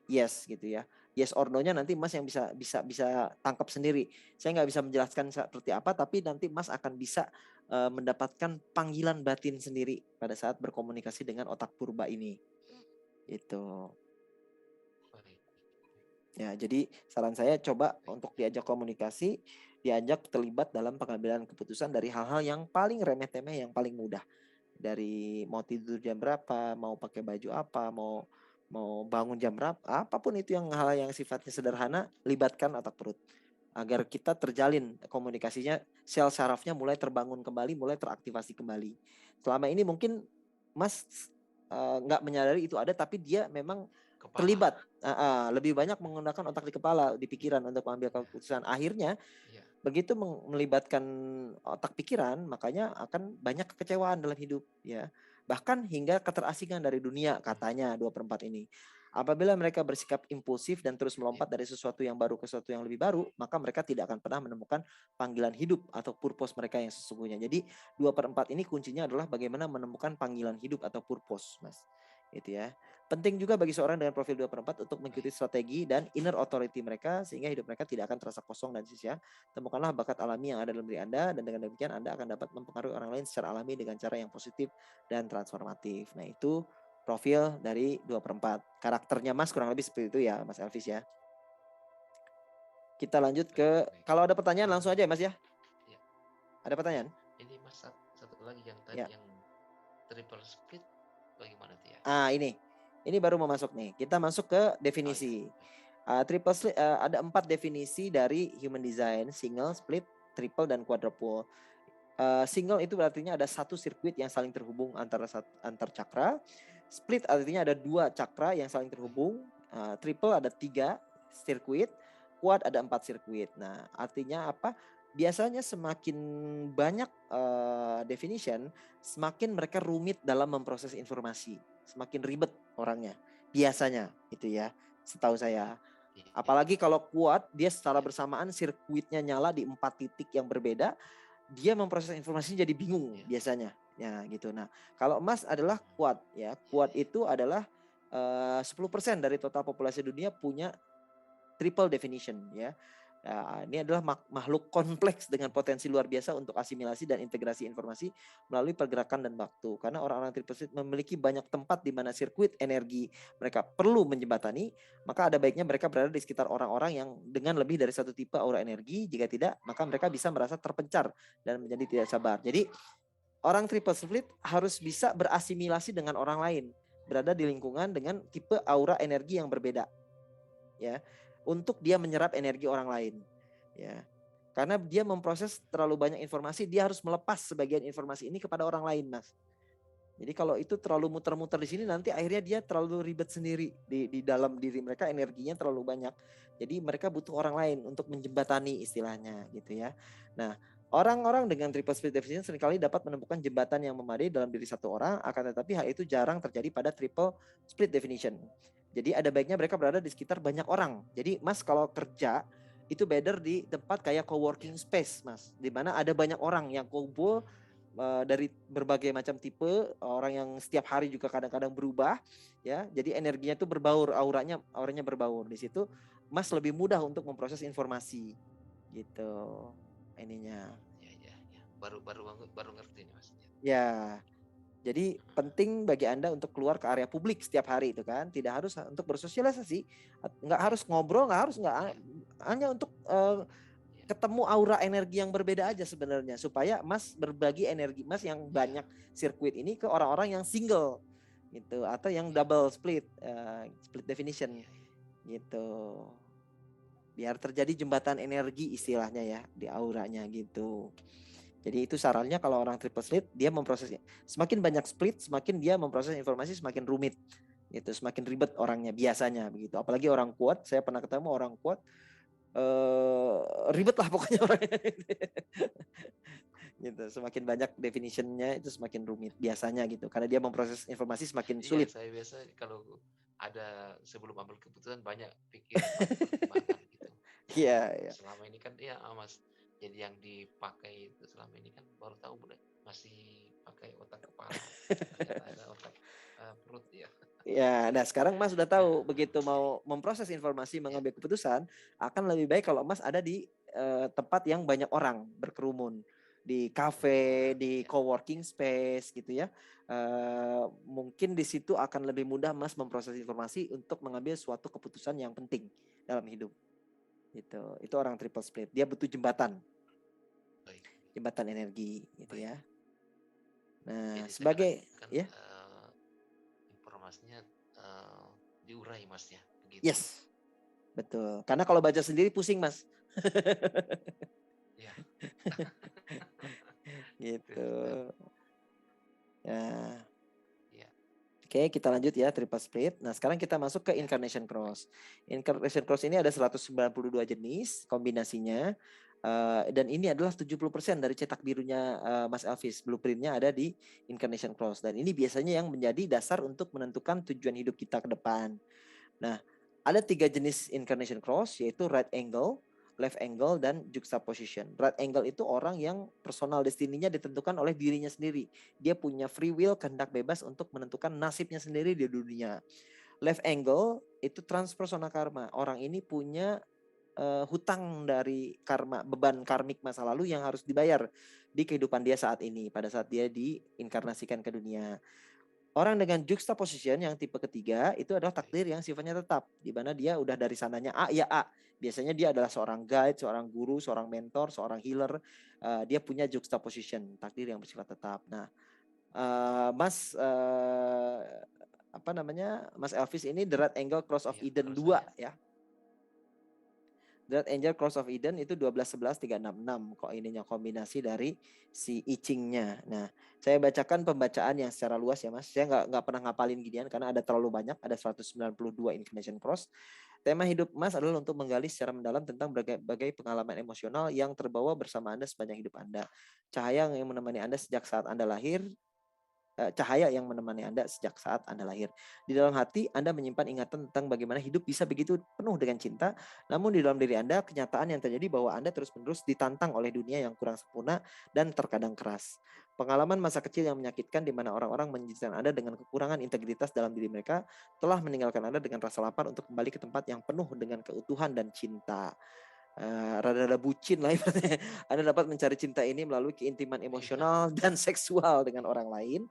yes gitu ya. Yes or no-nya nanti Mas yang bisa tangkap sendiri. Saya nggak bisa menjelaskan seperti apa, tapi nanti Mas akan bisa mendapatkan panggilan batin sendiri pada saat berkomunikasi dengan otak purba ini. Itu. Ya, jadi saran saya coba untuk diajak komunikasi, diajak terlibat dalam pengambilan keputusan dari hal-hal yang paling remeh-temeh, yang paling mudah. Dari mau tidur jam berapa, mau pakai baju apa, mau bangun jam berapa, apapun itu yang hal yang sifatnya sederhana, libatkan otak perut. Agar kita terjalin komunikasinya, sel sarafnya mulai terbangun kembali, mulai teraktivasi kembali. Selama ini mungkin Mas nggak menyadari itu ada, tapi dia memang terlibat. Lebih banyak menggunakan otak di kepala, di pikiran untuk mengambil keputusan. Akhirnya begitu melibatkan otak pikiran, makanya akan banyak kekecewaan dalam hidup ya. Bahkan hingga keterasingan dari dunia katanya 2/4 ini. Apabila mereka bersikap impulsif dan terus melompat dari sesuatu yang baru ke sesuatu yang lebih baru, maka mereka tidak akan pernah menemukan panggilan hidup atau purpose mereka yang sesungguhnya. Jadi 2/4 ini kuncinya adalah bagaimana menemukan panggilan hidup atau purpose, Mas. Itu ya. Penting juga bagi seorang dengan profil 2/4 untuk mengikuti strategi dan inner authority mereka sehingga hidup mereka tidak akan terasa kosong dan sia-sia. Temukanlah bakat alami yang ada dalam diri Anda dan dengan demikian Anda akan dapat mempengaruhi orang lain secara alami dengan cara yang positif dan transformatif. Nah, itu profil dari 2/4. Karakternya Mas kurang lebih seperti itu ya, Mas Elvis ya. Kita lanjut ke, kalau ada pertanyaan langsung aja ya Mas ya. Ada pertanyaan? Ini Mas satu lagi yang tadi yang triple speed bagaimana tuh ya? Ini baru mau masuk nih. Kita masuk ke definisi. Triple split, ada 4 definisi dari human design: single, split, triple, dan quadruple. Single itu artinya ada satu sirkuit yang saling terhubung antar cakra. Split artinya ada 2 cakra yang saling terhubung. Triple ada 3 sirkuit. Quad ada 4 sirkuit. Nah, artinya apa? Biasanya semakin banyak definition, semakin mereka rumit dalam memproses informasi, semakin ribet orangnya. Biasanya itu ya, setahu saya. Apalagi kalau kuat, dia secara bersamaan sirkuitnya nyala di 4 titik yang berbeda, dia memproses informasinya jadi bingung biasanya. Ya gitu. Nah, kalau emas adalah kuat ya. Kuat itu adalah 10% dari total populasi dunia punya triple definition ya. Ini adalah makhluk kompleks dengan potensi luar biasa untuk asimilasi dan integrasi informasi melalui pergerakan dan waktu. Karena orang-orang triple split memiliki banyak tempat di mana sirkuit energi mereka perlu menjembatani, maka ada baiknya mereka berada di sekitar orang-orang yang dengan lebih dari satu tipe aura energi. Jika tidak, maka mereka bisa merasa terpencar dan menjadi tidak sabar. Jadi orang triple split harus bisa berasimilasi dengan orang lain, berada di lingkungan dengan tipe aura energi yang berbeda. Ya, untuk dia menyerap energi orang lain, ya, karena dia memproses terlalu banyak informasi, dia harus melepas sebagian informasi ini kepada orang lain, Mas. Jadi kalau itu terlalu muter-muter di sini, nanti akhirnya dia terlalu ribet sendiri di dalam diri mereka, energinya terlalu banyak. Jadi mereka butuh orang lain untuk menjembatani istilahnya, gitu ya. Nah, orang-orang dengan triple split definition seringkali dapat menemukan jembatan yang memadai dalam diri satu orang, akan tetapi hal itu jarang terjadi pada triple split definition. Jadi ada baiknya mereka berada di sekitar banyak orang. Jadi Mas kalau kerja itu better di tempat kayak coworking space, Mas, di mana ada banyak orang yang kumpul dari berbagai macam tipe, orang yang setiap hari juga kadang-kadang berubah, ya. Jadi energinya itu berbaur, auranya berbaur. Di situ Mas lebih mudah untuk memproses informasi, gitu. Ininya. Ya. Baru ngerti nih Mas. Ya. Jadi penting bagi Anda untuk keluar ke area publik setiap hari itu kan, tidak harus untuk bersosialisasi, nggak harus ngobrol, hanya untuk ketemu aura energi yang berbeda aja sebenarnya, supaya Mas berbagi energi Mas yang banyak sirkuit ini ke orang-orang yang single gitu, atau yang double split definition gitu, biar terjadi jembatan energi istilahnya ya di auranya gitu. Jadi itu sarannya kalau orang triple split, dia memprosesnya. Semakin banyak split, semakin dia memproses informasi semakin rumit. Gitu, semakin ribet orangnya biasanya begitu. Apalagi orang kuat, saya pernah ketemu orang kuat, ribet lah pokoknya orangnya. Gitu, semakin banyak definitionnya itu semakin rumit biasanya gitu. Karena dia memproses informasi semakin sulit. Iya, saya biasa kalau ada sebelum ambil keputusan banyak pikir, pertimbangan gitu. Iya. Selama ini kan Mas, jadi yang dipakai itu selama ini kan baru tahu masih pakai otak kepala, ternyata ada otak perut ya. Ya, nah sekarang Mas sudah tahu, begitu mau memproses informasi, mengambil keputusan, akan lebih baik kalau Mas ada di tempat yang banyak orang berkerumun, di cafe, di coworking space gitu ya. Mungkin di situ akan lebih mudah Mas memproses informasi untuk mengambil suatu keputusan yang penting dalam hidup. Gitu. Itu orang triple split. Dia butuh jembatan. Jembatan energi gitu ya. Nah, jadi sebagai kan, ya. Informasinya diurai Mas ya, begitu. Yes. Betul. Karena kalau baca sendiri pusing, Mas. Ya. Gitu. Ya. Oke, kita lanjut ya, triple split. Nah, sekarang kita masuk ke Incarnation Cross. Incarnation Cross ini ada 192 jenis kombinasinya. Dan ini adalah 70% dari cetak birunya Mas Elvis. Blueprintnya ada di Incarnation Cross. Dan ini biasanya yang menjadi dasar untuk menentukan tujuan hidup kita ke depan. Nah, ada 3 jenis Incarnation Cross, yaitu right angle, left angle, dan juxtaposition. Right angle itu orang yang personal destininya ditentukan oleh dirinya sendiri. Dia punya free will, kehendak bebas untuk menentukan nasibnya sendiri di dunia. Left angle itu transpersonal karma. Orang ini punya hutang dari karma, beban karmik masa lalu yang harus dibayar di kehidupan dia saat ini, pada saat dia diinkarnasikan ke dunia. Orang dengan juxtaposition yang tipe ketiga itu adalah takdir yang sifatnya tetap, di mana dia udah dari sananya A ya A. Biasanya dia adalah seorang guide, seorang guru, seorang mentor, seorang healer. Dia punya juxtaposition, takdir yang bersifat tetap. Nah, Mas apa namanya, Mas Elvis ini The Right Angle Cross of Eden 2 ya. The Right Angle Cross of Eden itu 12 11 366 kok ininya, kombinasi dari si I Ching-nya. Nah, saya bacakan pembacaan yang secara luas ya Mas. Saya nggak pernah ngapalin ginian karena ada terlalu banyak, ada 192 incarnation cross. Tema hidup Mas adalah untuk menggali secara mendalam tentang berbagai pengalaman emosional yang terbawa bersama Anda sepanjang hidup Anda. Cahaya yang menemani Anda sejak saat Anda lahir, cahaya yang menemani Anda sejak saat Anda lahir. Di dalam hati Anda menyimpan ingatan tentang bagaimana hidup bisa begitu penuh dengan cinta, namun di dalam diri Anda kenyataan yang terjadi bahwa Anda terus-menerus ditantang oleh dunia yang kurang sempurna dan terkadang keras. Pengalaman masa kecil yang menyakitkan di mana orang-orang menjadikan Anda dengan kekurangan integritas dalam diri mereka telah meninggalkan Anda dengan rasa lapar untuk kembali ke tempat yang penuh dengan keutuhan dan cinta. Rada-rada bucin lah ibaratnya. Anda dapat mencari cinta ini melalui keintiman emosional dan seksual dengan orang lain,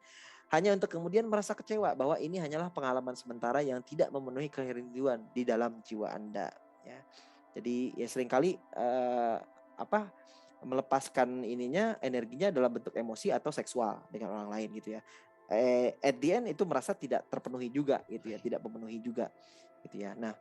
hanya untuk kemudian merasa kecewa bahwa ini hanyalah pengalaman sementara yang tidak memenuhi kerinduan di dalam jiwa Anda. Ya, jadi ya seringkali melepaskan energinya dalam bentuk emosi atau seksual dengan orang lain gitu ya. At the end itu merasa tidak terpenuhi juga gitu ya, tidak memenuhi juga gitu ya. Nah,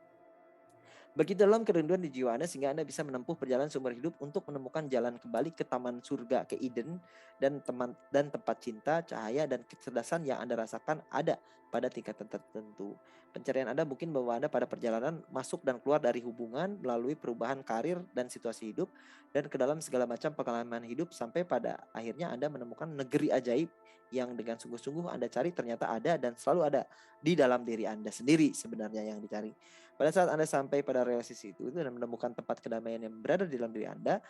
begitu dalam kerinduan di jiwa Anda sehingga Anda bisa menempuh perjalanan seumur hidup untuk menemukan jalan kembali ke taman surga, ke Eden, dan tempat cinta, cahaya, dan kecerdasan yang Anda rasakan ada pada tingkatan tertentu. Pencarian Anda mungkin membawa Anda pada perjalanan masuk dan keluar dari hubungan, melalui perubahan karir dan situasi hidup, dan ke dalam segala macam pengalaman hidup sampai pada akhirnya Anda menemukan negeri ajaib yang dengan sungguh-sungguh Anda cari ternyata ada dan selalu ada di dalam diri Anda sendiri sebenarnya yang dicari. Pada saat Anda sampai pada realisasi itu dan menemukan tempat kedamaian yang berada di dalam diri Anda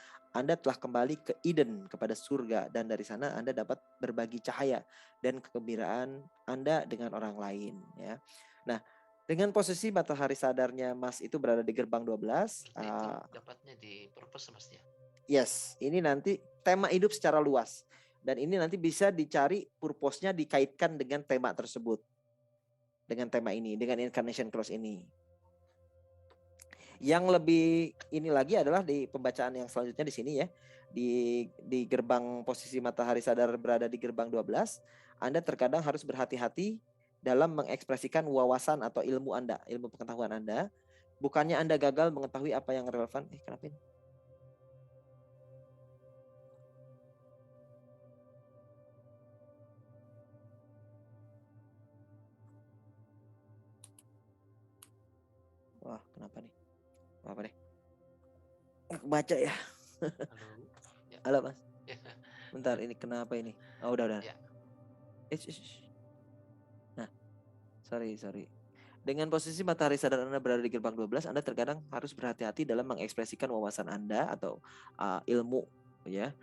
telah kembali ke Eden, kepada surga, dan dari sana Anda dapat berbagi cahaya dan kegembiraan Anda dengan orang lain ya. Nah, dengan posisi matahari sadarnya Mas itu berada di gerbang 12. Itu dapatnya di purpose Mas ya? Yes, ini nanti tema hidup secara luas. Dan ini nanti bisa dicari purpose-nya dikaitkan dengan tema tersebut. Dengan tema ini, dengan incarnation cross ini. Yang lebih ini lagi adalah di pembacaan yang selanjutnya di sini ya. Di gerbang posisi matahari sadar berada di gerbang 12, Anda terkadang harus berhati-hati dalam mengekspresikan wawasan atau ilmu Anda, ilmu pengetahuan Anda. Bukannya Anda gagal mengetahui apa yang relevan. Kenapa ini? Wah, kenapa nih? Apa deh? Baca ya. Halo. Ya. Halo Mas. Bentar, ini kenapa ini? Oh, udah. Ya. Nah, sorry. Dengan posisi matahari sadar Anda berada di gerbang 12, Anda terkadang harus berhati-hati dalam mengekspresikan wawasan Anda atau ilmu ya.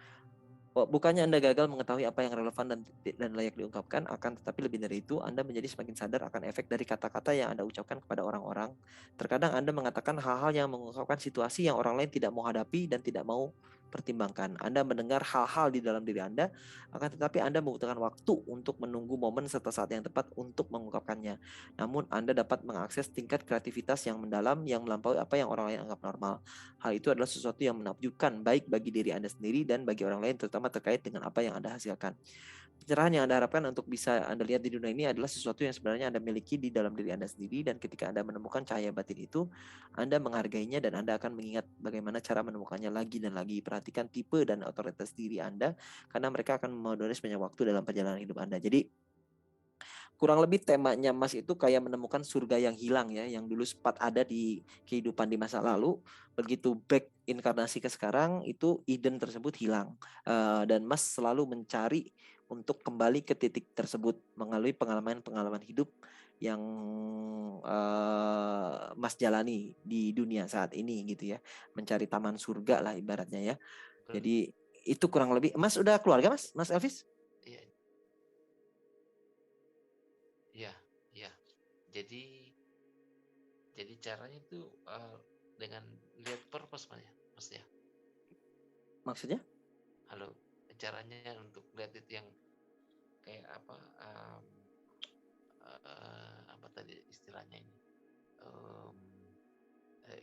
Bukannya Anda gagal mengetahui apa yang relevan dan layak diungkapkan, akan tetapi lebih dari itu, Anda menjadi semakin sadar akan efek dari kata-kata yang Anda ucapkan kepada orang-orang. Terkadang Anda mengatakan hal-hal yang mengungkapkan situasi yang orang lain tidak mau hadapi dan tidak mau pertimbangkan. Anda mendengar hal-hal di dalam diri Anda, akan tetapi Anda membutuhkan waktu untuk menunggu momen serta saat yang tepat untuk mengungkapkannya. Namun Anda dapat mengakses tingkat kreativitas yang mendalam yang melampaui apa yang orang lain anggap normal. Hal itu adalah sesuatu yang menakjubkan, baik bagi diri Anda sendiri dan bagi orang lain, terutama terkait dengan apa yang Anda hasilkan. Pencerahan yang Anda harapkan untuk bisa Anda lihat di dunia ini adalah sesuatu yang sebenarnya Anda miliki di dalam diri Anda sendiri, dan ketika Anda menemukan cahaya batin itu, Anda menghargainya dan Anda akan mengingat bagaimana cara menemukannya lagi dan lagi. Perhatikan tipe dan otoritas diri Anda, karena mereka akan memodali banyak waktu dalam perjalanan hidup Anda. Jadi kurang lebih temanya Mas itu kayak menemukan surga yang hilang ya, yang dulu sempat ada di kehidupan di masa lalu, begitu back inkarnasi ke sekarang itu Eden tersebut hilang, dan Mas selalu mencari untuk kembali ke titik tersebut melalui pengalaman-pengalaman hidup yang Mas jalani di dunia saat ini gitu ya, mencari taman surga lah ibaratnya ya. Jadi itu kurang lebih. Mas udah keluarga Mas Elvis? Iya. Jadi caranya itu dengan lihat purpose Mas ya. Maksudnya? Halo, caranya untuk lihat itu yang kayak apa? Apa tadi istilahnya ini?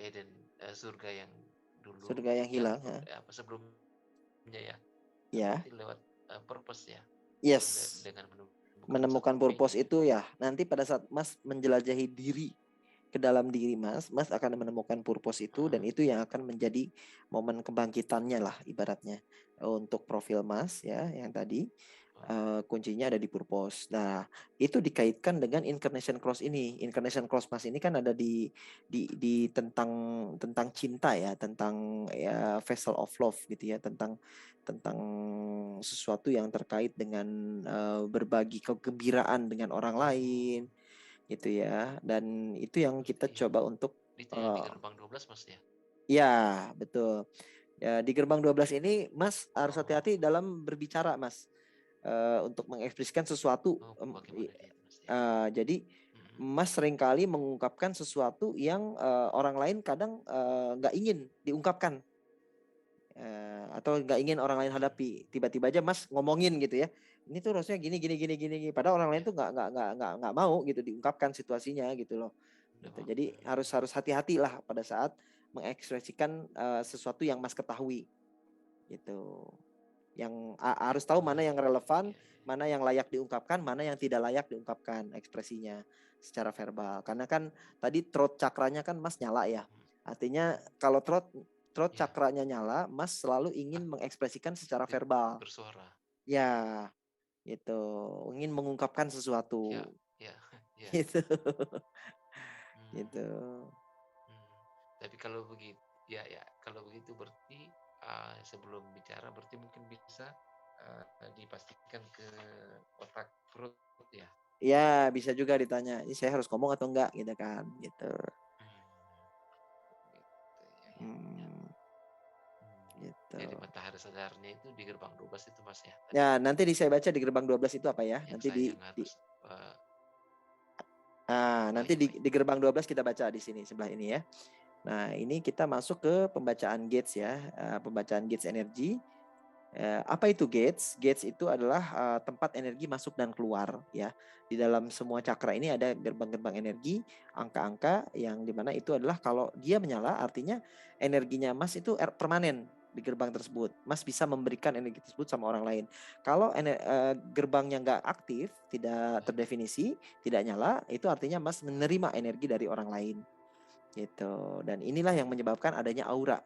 Eden, surga yang dulu. Surga yang hilang. Apa sebelumnya ya? Ya. Berarti lewat purpose ya. Yes. Dengan Menemukan purpose itu ya nanti pada saat Mas menjelajahi diri ke dalam diri Mas akan menemukan purpose itu, dan itu yang akan menjadi momen kebangkitannya lah ibaratnya untuk profil Mas ya yang tadi. Kuncinya ada di purpose. Nah, itu dikaitkan dengan incarnation cross ini. Incarnation cross Mas ini kan ada di tentang cinta ya, tentang ya vessel of love gitu ya, tentang sesuatu yang terkait dengan berbagi kegembiraan dengan orang lain gitu ya. Dan itu yang kita coba untuk itu yang di gerbang 12 Mas ya. Ya, betul. Ya, di gerbang 12 ini Mas harus hati-hati dalam berbicara Mas. Untuk mengekspresikan sesuatu. Jadi Mas seringkali mengungkapkan sesuatu yang orang lain kadang nggak ingin diungkapkan, atau nggak ingin orang lain hadapi. Tiba-tiba aja Mas ngomongin gitu ya. Ini tuh harusnya gini. Padahal orang lain tuh nggak mau gitu diungkapkan situasinya gitu loh. Gitu. Jadi harus hati-hati lah pada saat mengekspresikan sesuatu yang Mas ketahui gitu. Yang harus tahu mana yang relevan, mana yang layak diungkapkan, mana yang tidak layak diungkapkan ekspresinya secara verbal. Karena kan tadi throat cakranya kan Mas nyala ya. Artinya kalau throat cakranya nyala, Mas selalu ingin mengekspresikan secara verbal. Bersuara. Ya, gitu. Ingin mengungkapkan sesuatu. Ya. Gitu. Gitu. Tapi kalau begitu, kalau begitu berarti sebelum bicara berarti mungkin bisa dipastikan ke otak perut ya. Ya, bisa juga ditanya, ini saya harus ngomong atau enggak gitu kan, gitu. Gitu. Jadi matahari sadarnya itu di gerbang 12 itu Mas ya. Ya, nanti saya baca di gerbang 12 itu apa ya? Nanti nanti di gerbang 12 kita baca di sini sebelah ini ya. Nah, ini kita masuk ke pembacaan gates ya, pembacaan gates energi. Apa itu gates? Gates itu adalah tempat energi masuk dan keluar ya. Di dalam semua cakra ini ada gerbang-gerbang energi, angka-angka yang dimana itu adalah kalau dia menyala artinya energinya Mas itu permanen di gerbang tersebut. Mas bisa memberikan energi tersebut sama orang lain. Kalau gerbangnya nggak aktif, tidak terdefinisi, tidak nyala, itu artinya Mas menerima energi dari orang lain gitu. Dan inilah yang menyebabkan adanya aura,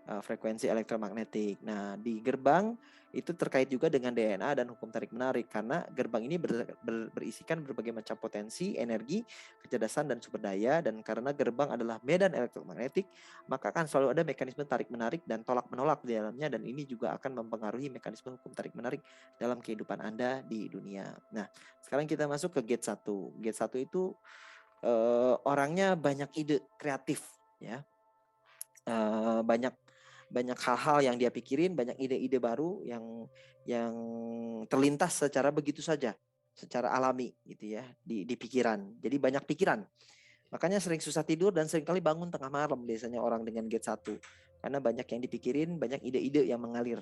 frekuensi elektromagnetik. Nah, di gerbang itu terkait juga dengan DNA dan hukum tarik menarik, karena gerbang ini berisikan berbagai macam potensi, energi, kecerdasan dan sumber daya. Dan karena gerbang adalah medan elektromagnetik, maka akan selalu ada mekanisme tarik menarik dan tolak menolak di dalamnya, dan ini juga akan mempengaruhi mekanisme hukum tarik menarik dalam kehidupan Anda di dunia. Nah, sekarang kita masuk ke gate 1. Gate 1 itu orangnya banyak ide kreatif ya. Banyak hal-hal yang dia pikirin, banyak ide-ide baru yang terlintas secara begitu saja, secara alami gitu ya di pikiran. Jadi banyak pikiran. Makanya sering susah tidur dan seringkali bangun tengah malam biasanya orang dengan gate 1. Karena banyak yang dipikirin, banyak ide-ide yang mengalir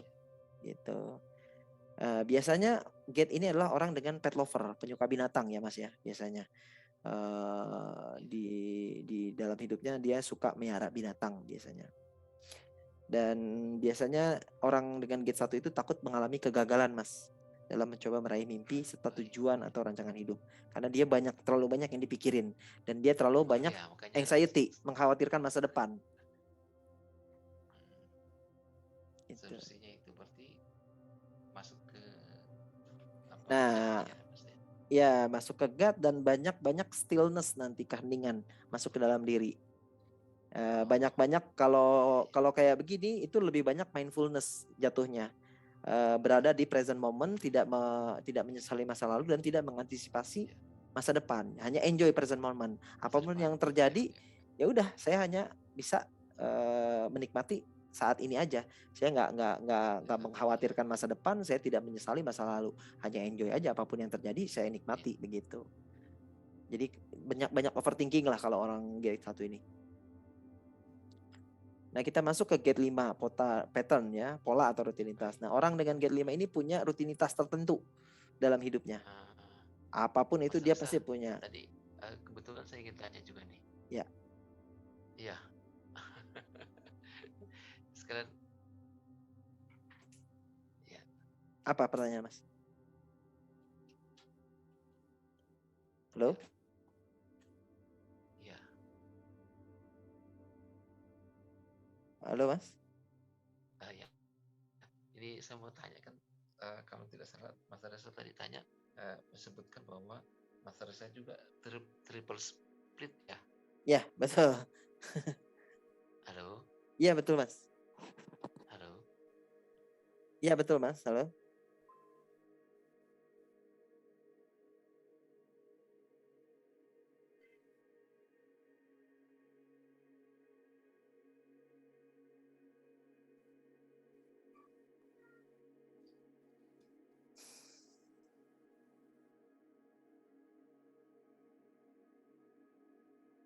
gitu. Biasanya gate ini adalah orang dengan pet lover, penyuka binatang ya Mas ya, biasanya. Di dalam hidupnya dia suka melihara binatang biasanya. Dan biasanya orang dengan gate 1 itu takut mengalami kegagalan Mas dalam mencoba meraih mimpi serta tujuan atau rancangan hidup, karena dia terlalu banyak yang dipikirin dan dia terlalu banyak anxiety, mengkhawatirkan masa depan. Solusinya itu berarti masuk ke ya masuk ke gut dan banyak stillness, nanti keheningan masuk ke dalam diri. Banyak kalau kayak begini itu lebih banyak mindfulness jatuhnya, berada di present moment, tidak menyesali masa lalu dan tidak mengantisipasi masa depan, hanya enjoy present moment. Apapun yang terjadi ya udah, saya hanya bisa menikmati saat ini aja. Saya nggak mengkhawatirkan masa depan, saya tidak menyesali masa lalu, hanya enjoy aja apapun yang terjadi, saya nikmati begitu. Jadi banyak overthinking lah kalau orang gate 1 ini. Nah, kita masuk ke gate 5, pattern ya, pola atau rutinitas. Nah, orang dengan gate 5 ini punya rutinitas tertentu dalam hidupnya. Apapun itu dia pasti punya. Tadi kebetulan saya ingin tanya juga nih. Ya. Iya. Sekarang apa pertanyaan Mas? Halo? Iya. Halo Mas? Ya. Ini saya mau tanya kan, kalau tidak salah Mas Reza tadi tanya, menyebutkan bahwa Mas Reza juga triple split ya? Ya, betul. Halo? Iya, betul Mas. Halo? Iya, betul Mas. Halo?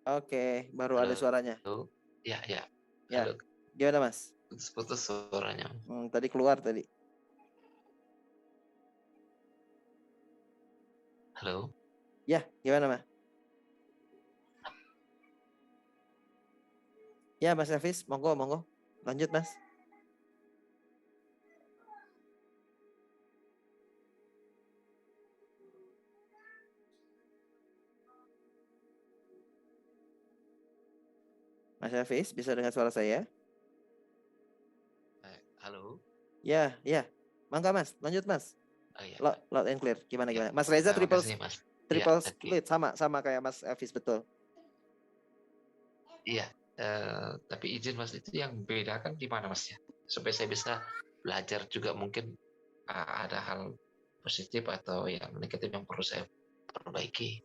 Oke, baru ada Halo? suaranya. Ya, ya. Ya, Halo? gimana Mas? Putus suaranya. Tadi keluar tadi. Halo? Ya, gimana Mas? Ya, Mas Elvis, monggo, monggo. Lanjut Mas. Mas Elvis, bisa dengar suara saya? Halo? Ya, ya. Mangga Mas, lanjut Mas. Oh ya, Loud and clear. Gimana ya. gimana? Mas Reza Makasih Mas. Ya, triple oke. split sama kayak Mas Elvis, betul. Iya, tapi izin Mas, itu yang bedakan di mana Mas ya? Supaya saya bisa belajar juga, mungkin ada hal positif atau yang negatif yang perlu saya perbaiki.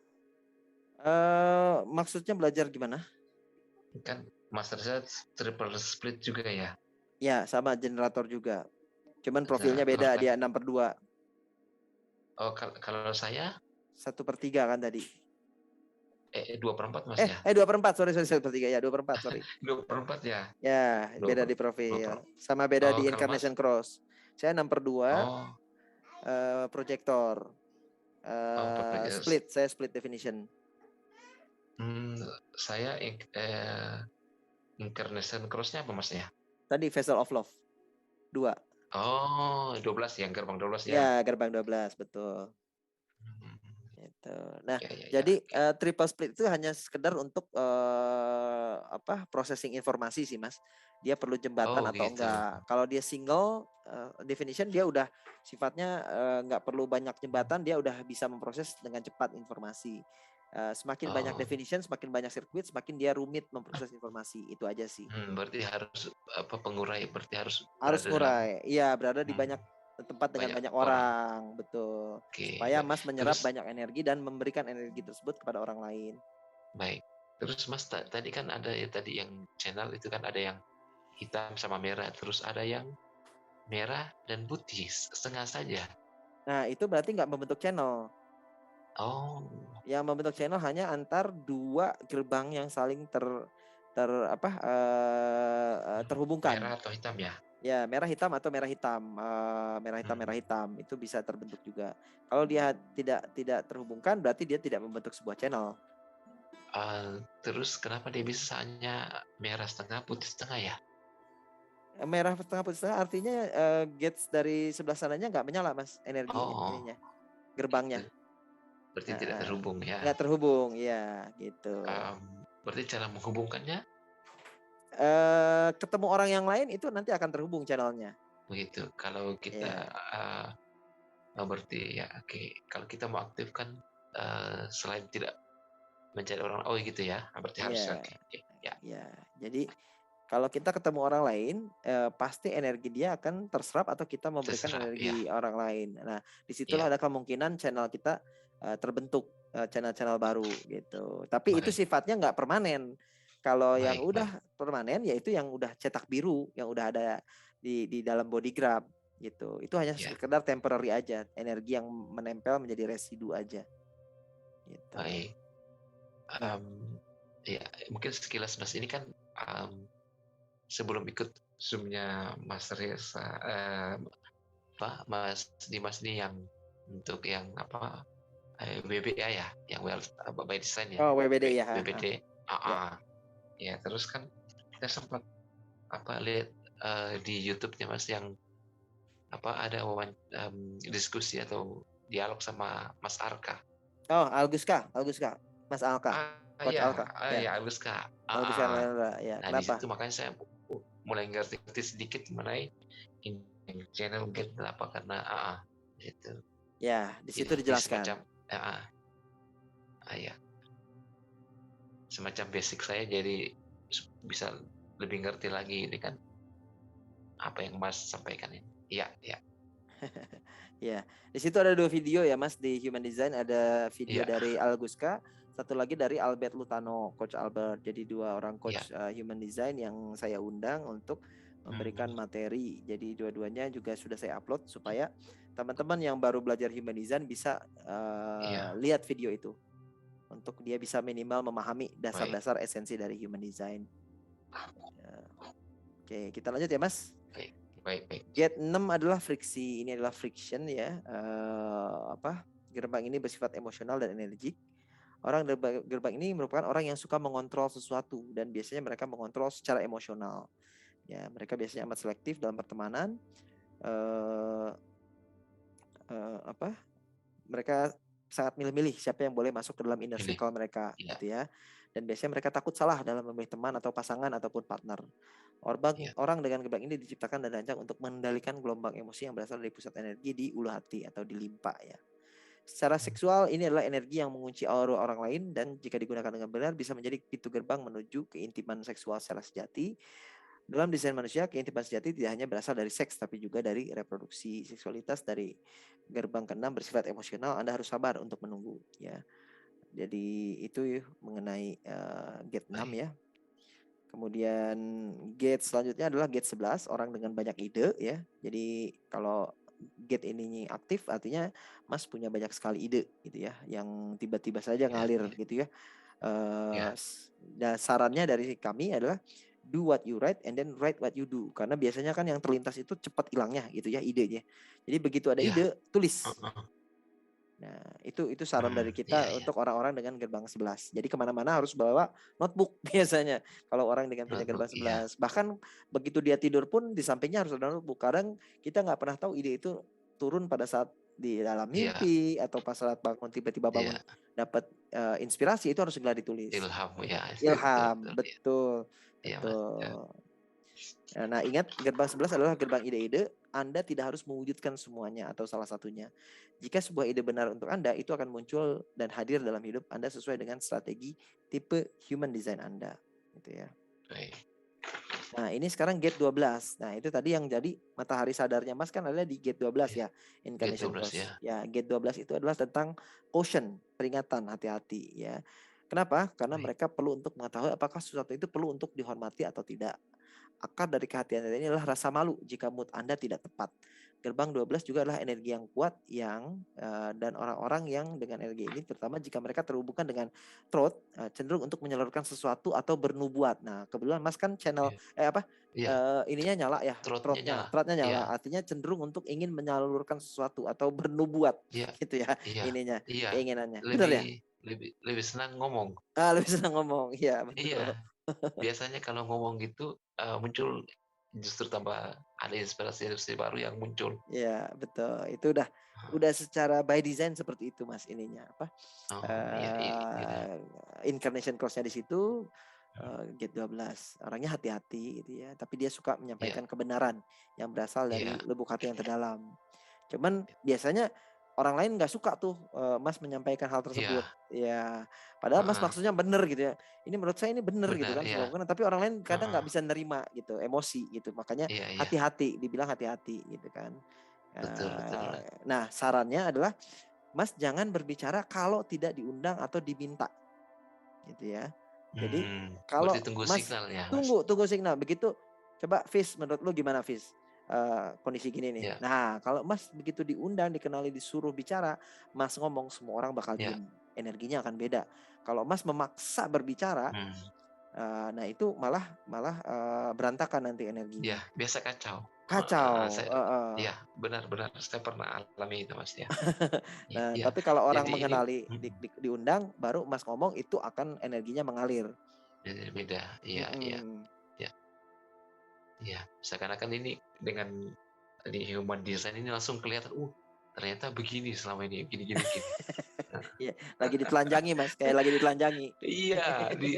Maksudnya belajar gimana? Kan Mas Reza triple split juga ya? Ya, sama generator juga. Cuman profilnya Nah, beda, kan, dia 6/2. oh kalau saya 1/3 kan tadi. 2/4 Mas ya? 2/4, sorry 1/3 ya, 2/4, sorry. 2/4 ya? Ya, Dua beda per, di dua profil. per. Sama beda Oh, di kalau Mas? incarnation cross. Saya 6/2 Oh, proyektor. perbaiki. Saya split definition. Saya incarnation cross-nya apa Mas ya? Tadi Vessel of Love 2. Oh, 12 ya, gerbang 12 ya. Ya, gerbang 12, betul. Hmm, Gitu. Nah, ya. jadi triple split itu hanya sekedar untuk processing informasi sih, Mas. Dia perlu jembatan Oh, atau gitu. enggak. Kalau dia single definition, dia udah sifatnya nggak perlu banyak jembatan, dia udah bisa memproses dengan cepat informasi. Semakin banyak Oh, definition, semakin banyak sirkuit, semakin dia rumit memproses informasi. Itu aja sih. berarti harus pengurai, berarti harus Harus berada dalam ngurai. Iya, berada di banyak tempat dengan banyak banyak orang. orang, betul. Oke, Supaya baik. Mas menyerap Terus, banyak energi dan memberikan energi tersebut kepada orang lain. baik. Terus Mas, tadi kan ada ya, tadi yang channel itu kan ada yang hitam sama merah, terus ada yang merah dan putih, setengah saja. Nah, itu berarti nggak membentuk channel. Oh, Yang membentuk channel hanya antar dua gerbang yang saling terhubungkan. merah atau hitam ya? Ya, merah hitam atau merah hitam, merah hitam itu bisa terbentuk juga. Kalau dia tidak terhubungkan, berarti dia tidak membentuk sebuah channel. Terus kenapa dia bisa hanya merah setengah, putih setengah ya? Merah setengah putih setengah artinya gates dari sebelah sananya nggak menyala, Mas, energi Oh, ininya, gitu. gerbangnya. Berarti tidak terhubung ya. Nggak terhubung, ya gitu. Berarti cara menghubungkannya Ketemu orang yang lain itu nanti akan terhubung channelnya. begitu. Kalau kita Ya, berarti ya, oke. Kalau kita mau aktifkan selain tidak mencari orang, oh gitu ya. Berarti harus ya, oke. Ya, ya. Jadi kalau kita ketemu orang lain, pasti energi dia akan terserap atau kita memberikan terserap ya. energi orang lain. Nah, disitulah Ya, ada kemungkinan channel kita terbentuk channel-channel baru gitu. Tapi itu baik, sifatnya nggak permanen. Kalau yang baik, baik. udah permanen, yaitu yang udah cetak biru, yang udah ada di dalam body graph gitu. Itu hanya Ya, sekedar temporary aja, energi yang menempel menjadi residu aja. Gitu. baik. Nah, Ya, mungkin sekilas Mas ini kan sebelum ikut Zoom-nya Mas Reza, Mas Dimas ini yang untuk yang WBA ya, yang by design ya, WBD ya. WBD. Ya. Ya, terus kan kita sempat lihat di YouTube-nya Mas yang ada diskusi atau dialog sama Mas Arka. Oh, Alguska, Mas Alka, Coach Alka, ya, Ya Aluska. Alguska Nalendra, ya. Nah, di Kenapa? situ makanya saya mulai ngerti sedikit mengenai channel gate apa karena itu. Ya, di situ Jadi dijelaskan. semacam ya semacam basic saya jadi bisa lebih ngerti lagi ini kan apa yang Mas sampaikan ini. Iya, iya. Ya, di situ ada 2 video ya Mas di Human Design, ada video Iya. dari Alguska, satu lagi dari Albert Lutano, Coach Albert. Jadi 2 orang Iya. coach Human Design yang saya undang untuk memberikan materi. Jadi dua-duanya juga sudah saya upload supaya teman-teman yang baru belajar Human Design bisa Iya. lihat video itu untuk dia bisa minimal memahami Baik. dasar-dasar esensi dari Human Design. Oke, kita lanjut ya Mas. Baik. Gate 6 adalah friksi. Ini adalah friction ya. Gerbang ini bersifat emosional dan energik. Orang gerbang ini merupakan orang yang suka mengontrol sesuatu dan biasanya mereka mengontrol secara emosional. Ya, mereka biasanya amat selektif dalam pertemanan. Mereka sangat milih-milih siapa yang boleh masuk ke dalam inner circle mereka, gitu ya. Dan biasanya mereka takut salah dalam memilih teman atau pasangan ataupun partner. Orang dengan gerbang ini diciptakan dan dirancang untuk mengendalikan gelombang emosi yang berasal dari pusat energi di ulu hati atau di limpa ya. Secara seksual ini adalah energi yang mengunci aura orang lain dan jika digunakan dengan benar bisa menjadi pintu gerbang menuju keintiman seksual secara sejati. Dalam desain manusia, keintiman sejati tidak hanya berasal dari seks tapi juga dari reproduksi. Seksualitas dari gerbang ke-6 bersifat emosional, Anda harus sabar untuk menunggu ya. Jadi itu mengenai gate 6 ya. Kemudian gate selanjutnya adalah gate 11, orang dengan banyak ide ya. Jadi kalau gate ini aktif artinya Mas punya banyak sekali ide gitu ya, yang tiba-tiba saja ngalir gitu ya. Sarannya dari kami adalah do what you write and then write what you do, karena biasanya kan yang terlintas itu cepat hilangnya gitu ya idenya. Jadi begitu ada ide tulis. Nah, itu saran dari kita untuk orang-orang dengan gerbang 11. Jadi kemana-mana harus bawa notebook biasanya. Kalau orang dengan punya gerbang 11. Bahkan begitu dia tidur pun di sampingnya harus ada notebook. Kadang kita nggak pernah tahu ide itu turun pada saat di dalam mimpi atau pas saat bangun tiba-tiba bangun dapat inspirasi, itu harus segera ditulis. Ilham ya. Ilham, betul. Nah, ingat gerbang 11 adalah gerbang ide-ide. Anda tidak harus mewujudkan semuanya atau salah satunya. Jika sebuah ide benar untuk Anda, itu akan muncul dan hadir dalam hidup Anda sesuai dengan strategi tipe human design Anda. Gitu ya. Nah, ini sekarang gate 12. Nah, itu tadi yang jadi matahari sadarnya Mas kan adalah di gate 12 ya. Incarnation Cross. Ya, gate 12 itu adalah tentang caution, peringatan, hati-hati ya. Kenapa? Karena mereka perlu untuk mengetahui apakah sesuatu itu perlu untuk dihormati atau tidak. Akar dari kehati-hatian ini adalah rasa malu jika mood Anda tidak tepat. Gerbang 12 juga adalah energi yang kuat dan orang-orang yang dengan energi ini terutama jika mereka terhubungkan dengan throat cenderung untuk menyalurkan sesuatu atau bernubuat. Nah, kebetulan Mas kan channel ininya nyala ya, throatnya nyala. Artinya cenderung untuk ingin menyalurkan sesuatu atau bernubuat gitu ya ininya, keinginannya. Benar ya? Lebih senang ngomong. Lebih senang ngomong. Iya, betul. Iya. Biasanya kalau ngomong gitu muncul justru tambah ada inspirasi baru yang muncul. Iya, betul. Itu udah secara by design seperti itu Mas ininya apa? Incarnation Cross-nya di situ gate 12. Orangnya hati-hati gitu ya, tapi dia suka menyampaikan kebenaran yang berasal dari lubuk hati yang terdalam. Cuman biasanya orang lain nggak suka tuh Mas menyampaikan hal tersebut. Ya, padahal Mas maksudnya bener gitu ya. Ini menurut saya ini bener gitu kan, tapi orang lain kadang nggak bisa nerima gitu, emosi gitu. Makanya hati-hati, dibilang hati-hati gitu kan. Betul. Nah, sarannya adalah Mas jangan berbicara kalau tidak diundang atau diminta. Gitu ya. Jadi kalau tunggu Mas signal ya, tunggu signal. Begitu coba Fis, menurut lu gimana Fis? Kondisi gini nih. Nah, kalau Mas begitu diundang, dikenali, disuruh bicara, Mas ngomong semua orang bakal diem. Energinya akan beda. Kalau Mas memaksa berbicara, nah itu malah berantakan nanti energinya. Biasa kacau. Iya, benar. Saya pernah alami itu Mas ya. Nah, tapi kalau orang mengenali diundang, baru Mas ngomong itu akan energinya mengalir. Beda. Iya. Seakan-akan ini dengan di human design ini langsung kelihatan ternyata begini selama ini, gini. Iya, lagi ditelanjangi Mas, kayak lagi ditelanjangi. Iya, di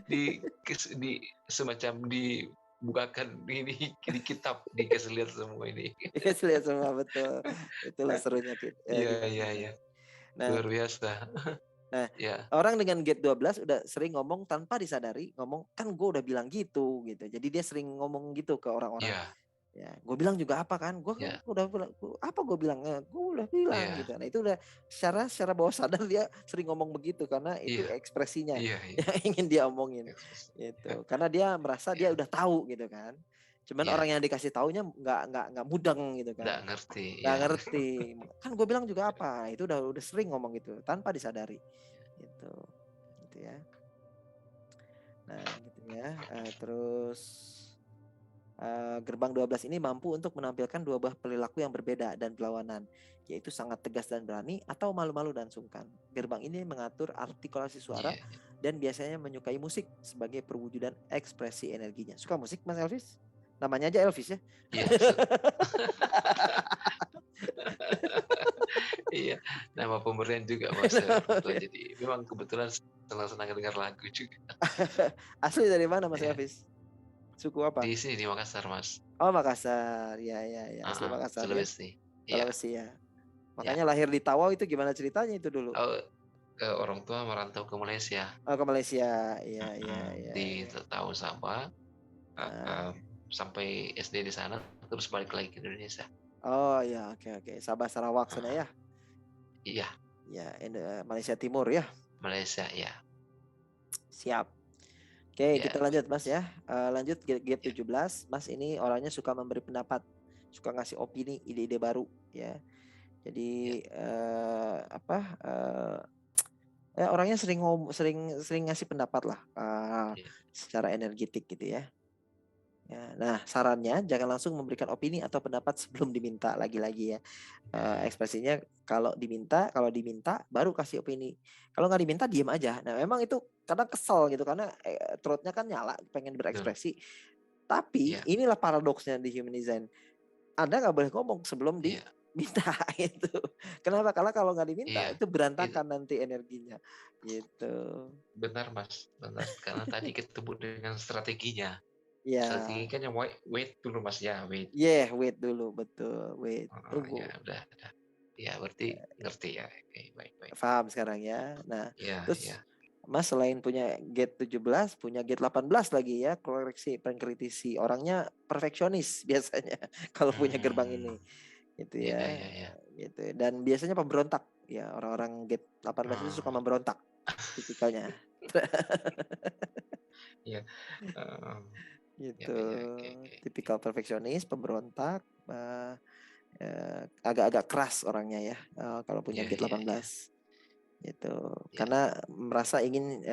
di semacam dibukakan ini di kitab, dikasih lihat semua ini. Dikasih lihat semua, betul. Itulah serunya Iya, human design. Nah, luar biasa. Nah, Ya, orang dengan gate 12 udah sering ngomong tanpa disadari, ngomong kan gue udah bilang gitu. Jadi dia sering ngomong gitu ke orang-orang. iya, Ya, gue bilang juga apa kan? Gue kan iya, udah bilang, apa gue bilang? Gue udah bilang iya, gitu. Nah, itu udah secara bawah sadar dia sering ngomong begitu karena itu iya, ekspresinya iya, yang ingin dia omongin. ekspres Gitu. Karena dia merasa dia iya, udah tahu gitu kan. Cuman iya, orang yang dikasih taunya nggak mudeng gitu kan. nggak ngerti, Nggak ya. ngerti. Kan gue bilang juga apa? Itu udah sering ngomong gitu tanpa disadari. Gitu. Gitu ya. Nah, gitu ya. Terus gerbang 12 ini mampu untuk menampilkan dua buah perilaku yang berbeda dan berlawanan, yaitu sangat tegas dan berani atau malu-malu dan sungkan. Gerbang ini mengatur artikulasi suara Iya, dan biasanya menyukai musik sebagai perwujudan ekspresi energinya. Suka musik Mas Elvis? Namanya aja Elvis ya. iya, iya, nama pemberian juga Mas, kebetulan jadi memang kebetulan senang-senang dengar lagu juga. Asli dari mana Mas Iya, Elvis? Suku apa? di sini di Makassar Mas, Oh, Makassar. Ya, ya, ya. Asli heeh, Makassar ya. Sulawesi. Iya, Sulawesi ya. iya. Makanya lahir di Tawau itu gimana ceritanya itu dulu? Oh, orang tua merantau ke Malaysia, Oh, ke Malaysia. Iya, iya, iya, di iya. tahu Sabah, Ah, sampai SD di sana, terus balik lagi ke Indonesia. oh ya, oke, oke. Sabah Sarawak sana Heeh, ya. iya, Ya, Malaysia Timur ya. Malaysia, ya, Siap. Oke, ya, kita lanjut Mas ya. Lanjut gap ya, 17. Mas ini orangnya suka memberi pendapat, suka ngasih opini, ide-ide baru ya. ya, Jadi apa? Orangnya sering sering ngasih pendapat lah ya, secara energetik gitu ya. Ya, nah, sarannya jangan langsung memberikan opini atau pendapat sebelum diminta lagi-lagi ya. ya, Ekspresinya kalau diminta baru kasih opini. Kalau nggak diminta diem aja. Nah, memang itu kadang kesel gitu karena throat-nya kan nyala, pengen betul, berekspresi. Tapi ya, inilah paradoksnya di human design. Anda nggak boleh ngomong sebelum iya, diminta gitu. Kenapa? Karena kalau nggak diminta iya, itu itu berantakan nanti energinya. Gitu. benar Mas, benar. Karena tadi ketemu dengan strateginya. Ya, Strategi kan yang wait dulu Mas ya, wait. wait dulu, betul. Wait, Ya tunggu. udah. Ya berarti ngerti ya. Oke, baik, baik. Paham sekarang ya. Nah, Ya, terus ya. Mas selain punya gate 17, punya gate 18 lagi ya, koreksi pengkritisi. Orangnya perfeksionis biasanya kalau punya gerbang Hmm, ini. Gitu ya, ya. ya, ya. Gitu. Dan biasanya pemberontak. Ya, orang-orang gate 18 itu suka Hmm, memberontak tipikalnya. ya, eh, ya, Gitu. ya, oke, oke. Tipikal perfeksionis, pemberontak, agak-agak keras orangnya ya, kalau punya Ya, gate ya, ya, 18 gitu. ya. Karena merasa ingin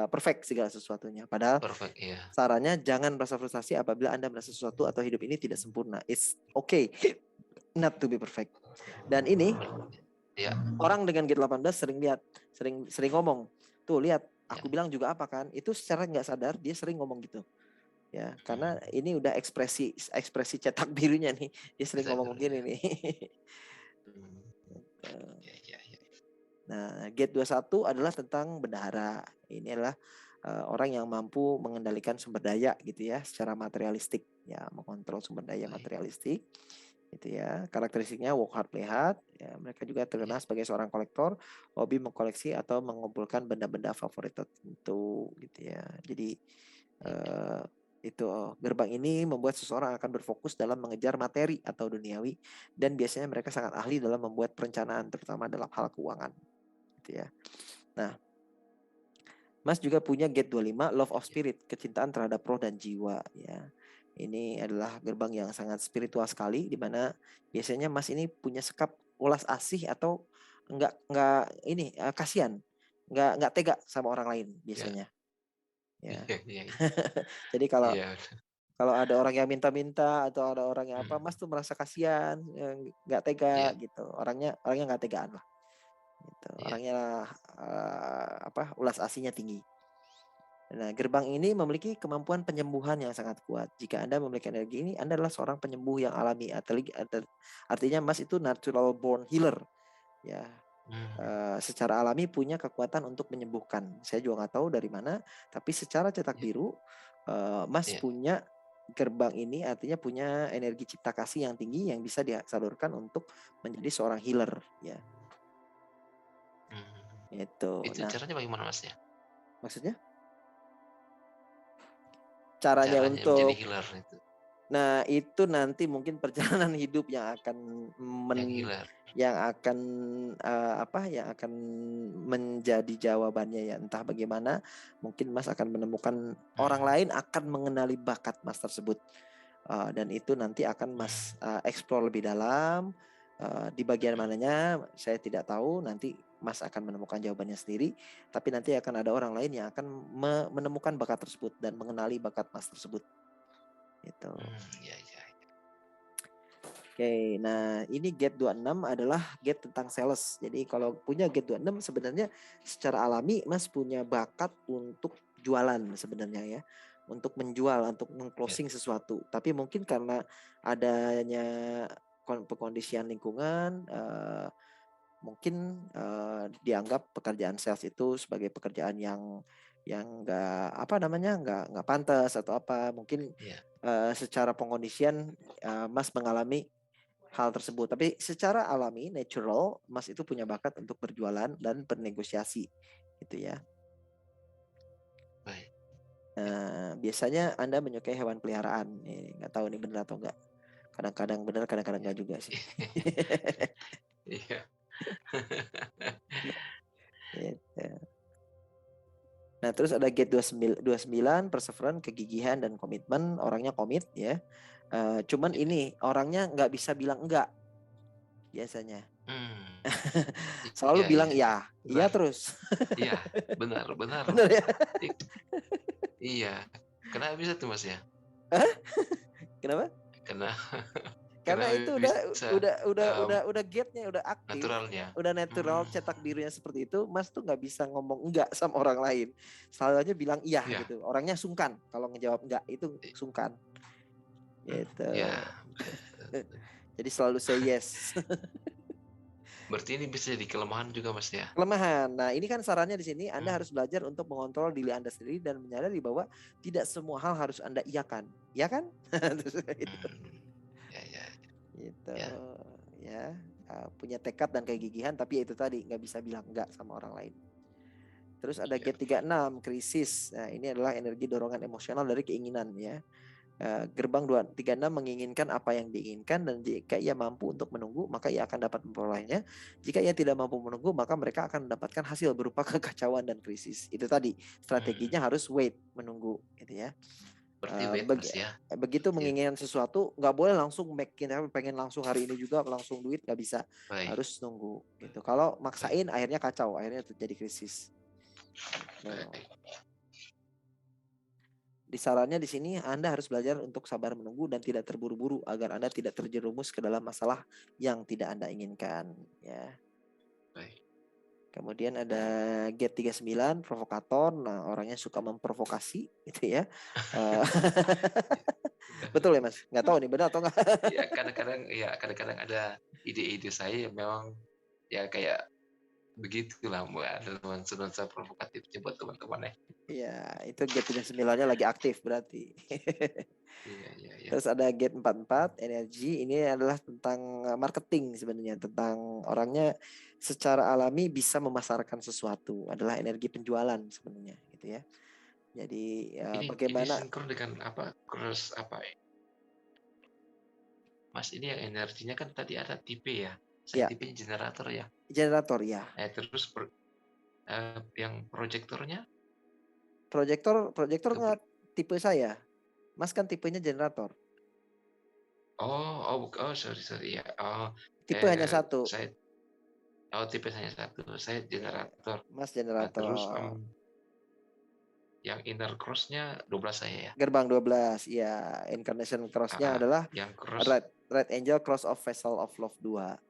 perfect segala sesuatunya. Padahal Perfect ya. sarannya jangan merasa frustasi apabila Anda merasa sesuatu atau hidup ini tidak sempurna. It's okay not to be perfect. Dan ini Ya, orang dengan gate 18 sering sering ngomong, tuh lihat, ya. aku bilang juga apa kan? Itu secara nggak sadar dia sering ngomong gitu. Ya, karena Hmm, ini udah ekspresi ekspresi cetak birunya nih. Dia sering bisa ngomong dulu ya. begini nih. Hmm, ya, ya, ya. Nah, gate 21 adalah tentang bendahara. Ini adalah orang yang mampu mengendalikan sumber daya gitu ya, secara materialistik. Ya, mengontrol sumber daya Baik. materialistik gitu ya. Karakteristiknya work hard play hard. Ya, mereka juga Ya, terkenal sebagai seorang kolektor, hobi mengkoleksi atau mengumpulkan benda-benda favorit tertentu gitu ya. Jadi ya. eh, itu gerbang ini membuat seseorang akan berfokus dalam mengejar materi atau duniawi dan biasanya mereka sangat ahli dalam membuat perencanaan terutama dalam hal keuangan gitu ya. Nah, Mas juga punya gate 25 Love of Spirit, kecintaan terhadap roh dan jiwa ya. Ini adalah gerbang yang sangat spiritual sekali di mana biasanya Mas ini punya sikap ulas asih atau enggak ini kasihan, enggak tega sama orang lain Ya, biasanya ya. iya, iya, iya. Jadi kalau Iya. kalau ada orang yang minta-minta atau ada orang yang apa, Hmm, Mas tuh merasa kasihan, nggak tega iya, gitu. Orangnya nggak tegaan lah. Gitu. iya. Orangnya ulas asihnya tinggi. Nah, gerbang ini memiliki kemampuan penyembuhan yang sangat kuat. Jika Anda memiliki energi ini, Anda adalah seorang penyembuh yang alami. Artinya Mas itu natural born healer. Ya, secara alami punya kekuatan untuk menyembuhkan. Saya juga nggak tahu dari mana, tapi secara cetak biru, Mas punya gerbang ini, artinya punya energi cipta kasih yang tinggi yang bisa disalurkan untuk menjadi seorang healer. Ya, Itu Nah, caranya bagaimana Mas ya? maksudnya? Caranya menjadi untuk healer itu. Nah, itu nanti mungkin perjalanan hidup yang akan yang akan menjadi jawabannya ya, entah bagaimana. Mungkin Mas akan menemukan orang lain akan mengenali bakat Mas tersebut. Dan itu nanti akan Mas explore lebih dalam. Di bagian mananya saya tidak tahu, nanti Mas akan menemukan jawabannya sendiri. Tapi nanti akan ada orang lain yang akan menemukan bakat tersebut dan mengenali bakat Mas tersebut. Gitu. Oke, nah ini gate 26 adalah gate tentang sales. Jadi kalau punya gate 26 sebenarnya secara alami Mas punya bakat untuk jualan sebenarnya ya. Untuk menjual, untuk meng-closing sesuatu. Tapi mungkin karena adanya pekondisian lingkungan, mungkin dianggap pekerjaan sales itu sebagai pekerjaan yang nggak pantas atau apa. Mungkin secara pengkondisian Mas mengalami hal tersebut. Tapi secara alami, natural, Mas itu punya bakat untuk berjualan dan bernegosiasi, gitu ya. Baik. Biasanya Anda menyukai hewan peliharaan. Nggak tahu nih benar atau enggak. Kadang-kadang benar, kadang-kadang enggak juga sih. Iya. Nah, terus ada gate 29 perseverance, kegigihan dan komitmen. Orangnya komit ya. Cuman ini orangnya nggak bisa bilang enggak biasanya. Selalu bilang iya terus. Iya, benar. Benar ya? Iya. Kenapa bisa tuh Mas ya? Kenapa? Karena itu udah gate-nya udah aktif, naturalnya. udah natural, cetak birunya seperti itu. Mas tuh nggak bisa ngomong enggak sama orang lain. Selalu aja bilang iya gitu. Orangnya sungkan kalau ngejawab enggak, itu sungkan. Gitu. Jadi selalu say yes. Berarti ini bisa jadi kelemahan juga Mas ya? Kelemahan. Nah, ini kan sarannya di sini Anda harus belajar untuk mengontrol diri Anda sendiri dan menyadari bahwa tidak semua hal harus Anda iyakan. Ya kan? Gitu. Ya. Punya tekad dan kegigihan, tapi itu tadi nggak bisa bilang enggak sama orang lain. Terus ada gate 36, krisis. Nah, ini adalah energi dorongan emosional dari keinginan ya. Gerbang 236 menginginkan apa yang diinginkan, dan jika ia mampu untuk menunggu maka ia akan dapat memperolehnya. Jika ia tidak mampu menunggu maka mereka akan mendapatkan hasil berupa kekacauan dan krisis. Itu tadi strateginya harus wait, menunggu gitu ya. Begitu menginginkan sesuatu nggak boleh langsung pengen langsung hari ini juga langsung duit, nggak bisa. Harus nunggu gitu. Kalau maksain akhirnya kacau, akhirnya terjadi krisis. Disarannya di sini Anda harus belajar untuk sabar menunggu dan tidak terburu-buru agar Anda tidak terjerumus ke dalam masalah yang tidak Anda inginkan ya. Kemudian ada gate 39 provokator. Nah, orangnya suka memprovokasi gitu ya. Betul ya Mas? Nggak tahu nih benar atau enggak. Kadang-kadang ada ide-ide saya yang memang ya kayak begitulah, ada nuansa provokatifnya buat teman-teman ya. Iya, itu gate 39-nya lagi aktif berarti. Iya. Terus ada gate 44 energi. Ini adalah tentang marketing sebenarnya, tentang orangnya secara alami bisa memasarkan sesuatu, adalah energi penjualan sebenarnya gitu ya. Jadi bagaimana ini sinkron dengan cross apa ya? Mas, ini yang energinya kan tadi ada tipe ya. Saya tipenya generator ya. Generator ya. Terus yang proyektornya? Proyektor nggak tipe saya. Mas kan tipenya generator. Sorry ya. Tipe hanya satu. Tipe hanya satu. Saya generator. Mas generator. Terus yang inner cross-nya 12 saya ya. Gerbang 12 ya. Incarnation cross-nya adalah yang cross Red Angel Cross of Vessel of Love 2.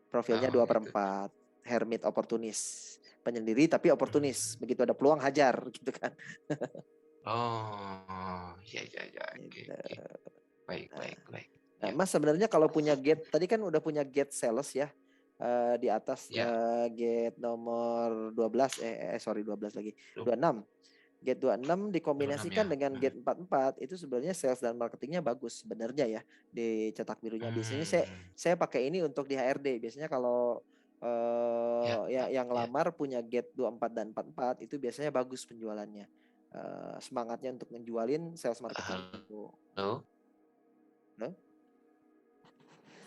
Profilnya 2/4. Hermit Opportunist. penyendiri tapi oportunis. Begitu ada peluang hajar gitu kan. Oh, ya. Gitu. Oke. Baik. Nah, Mas sebenarnya kalau punya gate, tadi kan udah punya gate sales ya. Di atas gate nomor 12 12 lagi. 26. Gate 26 dikombinasikan 26 dengan gate 44 itu sebenarnya sales dan marketingnya bagus sebenarnya ya di cetak birunya. Biasanya saya pakai ini untuk di HRD. Biasanya kalau yang lamar punya gate 24 dan 44 itu biasanya bagus penjualannya. Semangatnya untuk menjualin sales marketing itu. Halo?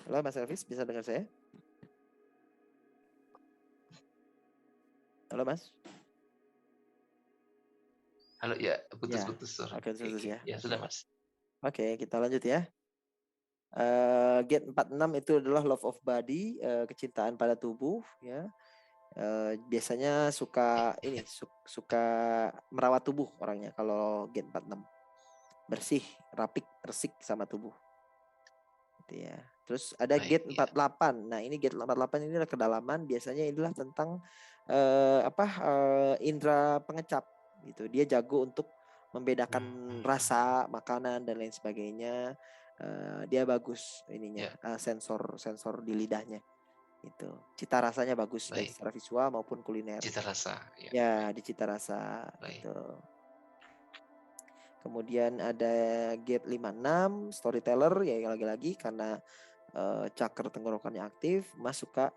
Halo Mas Elvis, bisa dengar saya? Halo Mas. Halo ya, putus-putus. Oke, putus ya. Ya sudah Mas. Oke, kita lanjut ya. Gate 46 itu adalah love of body, kecintaan pada tubuh ya. Biasanya suka merawat tubuh orangnya kalau gate 46. Bersih, rapik, resik sama tubuh. Gitu ya. Terus ada gate 48. Nah, ini gate 48 ini adalah kedalaman, biasanya inilah tentang indera pengecap gitu. Dia jago untuk membedakan rasa makanan dan lain sebagainya. Dia bagus ininya, sensor di lidahnya. Itu cita rasanya bagus baik secara visual maupun kuliner. Cita rasa. Ya, di cita rasa gitu. Kemudian ada gate 56 storyteller ya, lagi-lagi karena cakra tenggorokannya aktif, Mas suka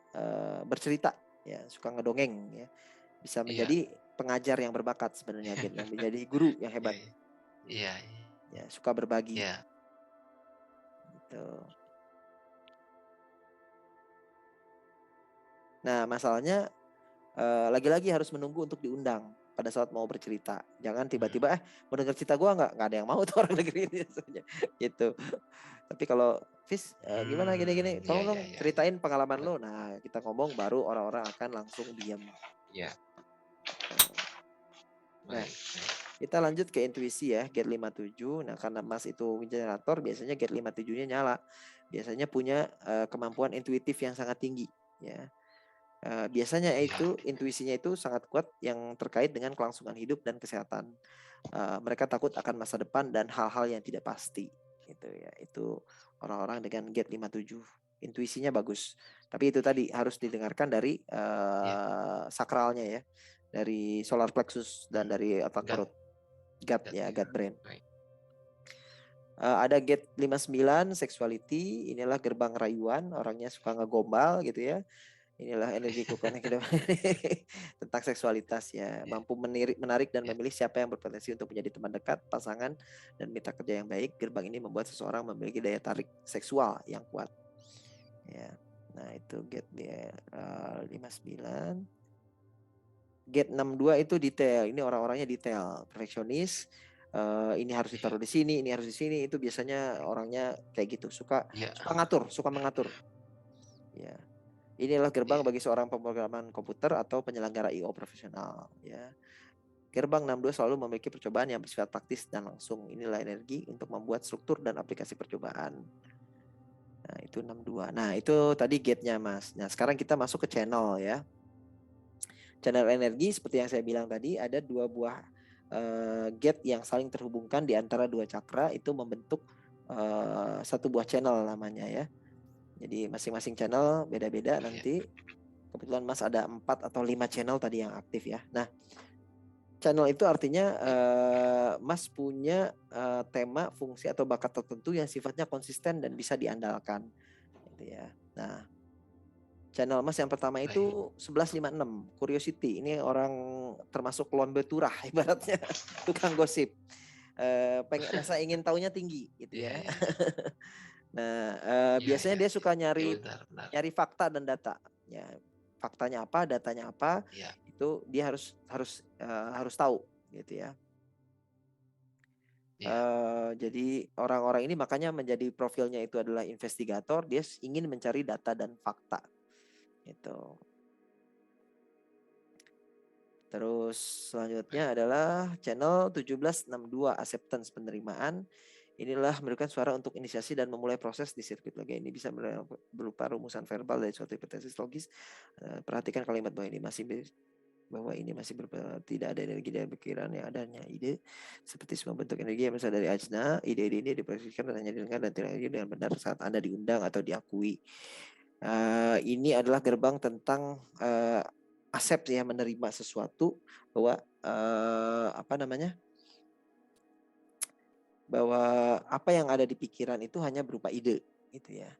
bercerita ya, suka ngedongeng ya. Bisa menjadi pengajar yang berbakat sebenarnya gate yang menjadi guru yang hebat. Iya. Ya, suka berbagi. Iya. Gitu. Nah, masalahnya lagi-lagi harus menunggu untuk diundang pada saat mau bercerita. Jangan tiba-tiba mau dengar cerita gue, nggak ada yang mau tuh orang negeri ini gitu. Tapi kalau Fis gimana gini-gini, tolong dong ceritain pengalaman lo. Nah, kita ngomong baru orang-orang akan langsung diam. Iya. Nah, kita lanjut ke intuisi ya, gate 57. Nah, karena Mas itu generator, biasanya gate 57-nya nyala. Biasanya punya kemampuan intuitif yang sangat tinggi ya. Biasanya itu intuisinya itu sangat kuat yang terkait dengan kelangsungan hidup dan kesehatan. Mereka takut akan masa depan dan hal-hal yang tidak pasti. Itu ya, itu orang-orang dengan gate 57. Intuisinya bagus. Tapi itu tadi harus didengarkan dari sakralnya ya. Dari solar plexus dan dari otak perut. Gut brain. Ada gate 59 sexuality, inilah gerbang rayuan, orangnya suka ngegombal gitu ya. Inilah energi kekuatan yang tentang seksualitas ya, mampu menarik dan memilih siapa yang berpotensi untuk menjadi teman dekat, pasangan, dan mitra kerja yang baik. Gerbang ini membuat seseorang memiliki daya tarik seksual yang kuat. Ya, nah itu gate dia 59. Gate 62 itu detail. Ini orang-orangnya detail, perfeksionis. Ini harus ditaruh di sini, ini harus di sini. Itu biasanya orangnya kayak gitu, suka mengatur. Ya. Inilah gerbang bagi seorang pemrograman komputer atau penyelenggara I/O profesional ya. Gerbang 62 selalu memiliki percobaan yang bersifat praktis dan langsung. Inilah energi untuk membuat struktur dan aplikasi percobaan. Nah, itu 62. Nah, itu tadi gate-nya, Mas. Nah, sekarang kita masuk ke channel ya. Channel energi seperti yang saya bilang tadi, ada dua buah gate yang saling terhubungkan di antara dua cakra, itu membentuk satu buah channel namanya ya. Jadi masing-masing channel beda-beda nanti. Kebetulan Mas ada 4 atau 5 channel tadi yang aktif ya. Nah, channel itu artinya Mas punya tema, fungsi atau bakat tertentu yang sifatnya konsisten dan bisa diandalkan. Gitu ya. Nah, channel Mas yang pertama itu 1156, curiosity. Ini orang termasuk lombe turah ibaratnya, tukang gosip. Rasa ingin tahunya tinggi gitu ya. Nah, biasanya dia suka nyari fakta dan data. Ya, faktanya apa, datanya apa, itu dia harus tahu, gitu ya. Jadi orang-orang ini makanya menjadi profilnya itu adalah investigator. Dia ingin mencari data dan fakta, gitu. Terus selanjutnya adalah channel 1762 acceptance, penerimaan. Inilah memberikan suara untuk inisiasi dan memulai proses di sirkuit logika. Ini bisa berupa rumusan verbal dari suatu hipotesis logis. Perhatikan kalimat bahwa ini masih bahwa ini masih tidak ada energi dari pikiran, yang adanya ide seperti semua bentuk energi yang berasal dari ajna. Ide-ide ini diprediksikan dan hanya didengar dan tidak dengan benar saat Anda diundang atau diakui. Ini adalah gerbang tentang accept ya, menerima sesuatu bahwa bahwa apa yang ada di pikiran itu hanya berupa ide gitu ya.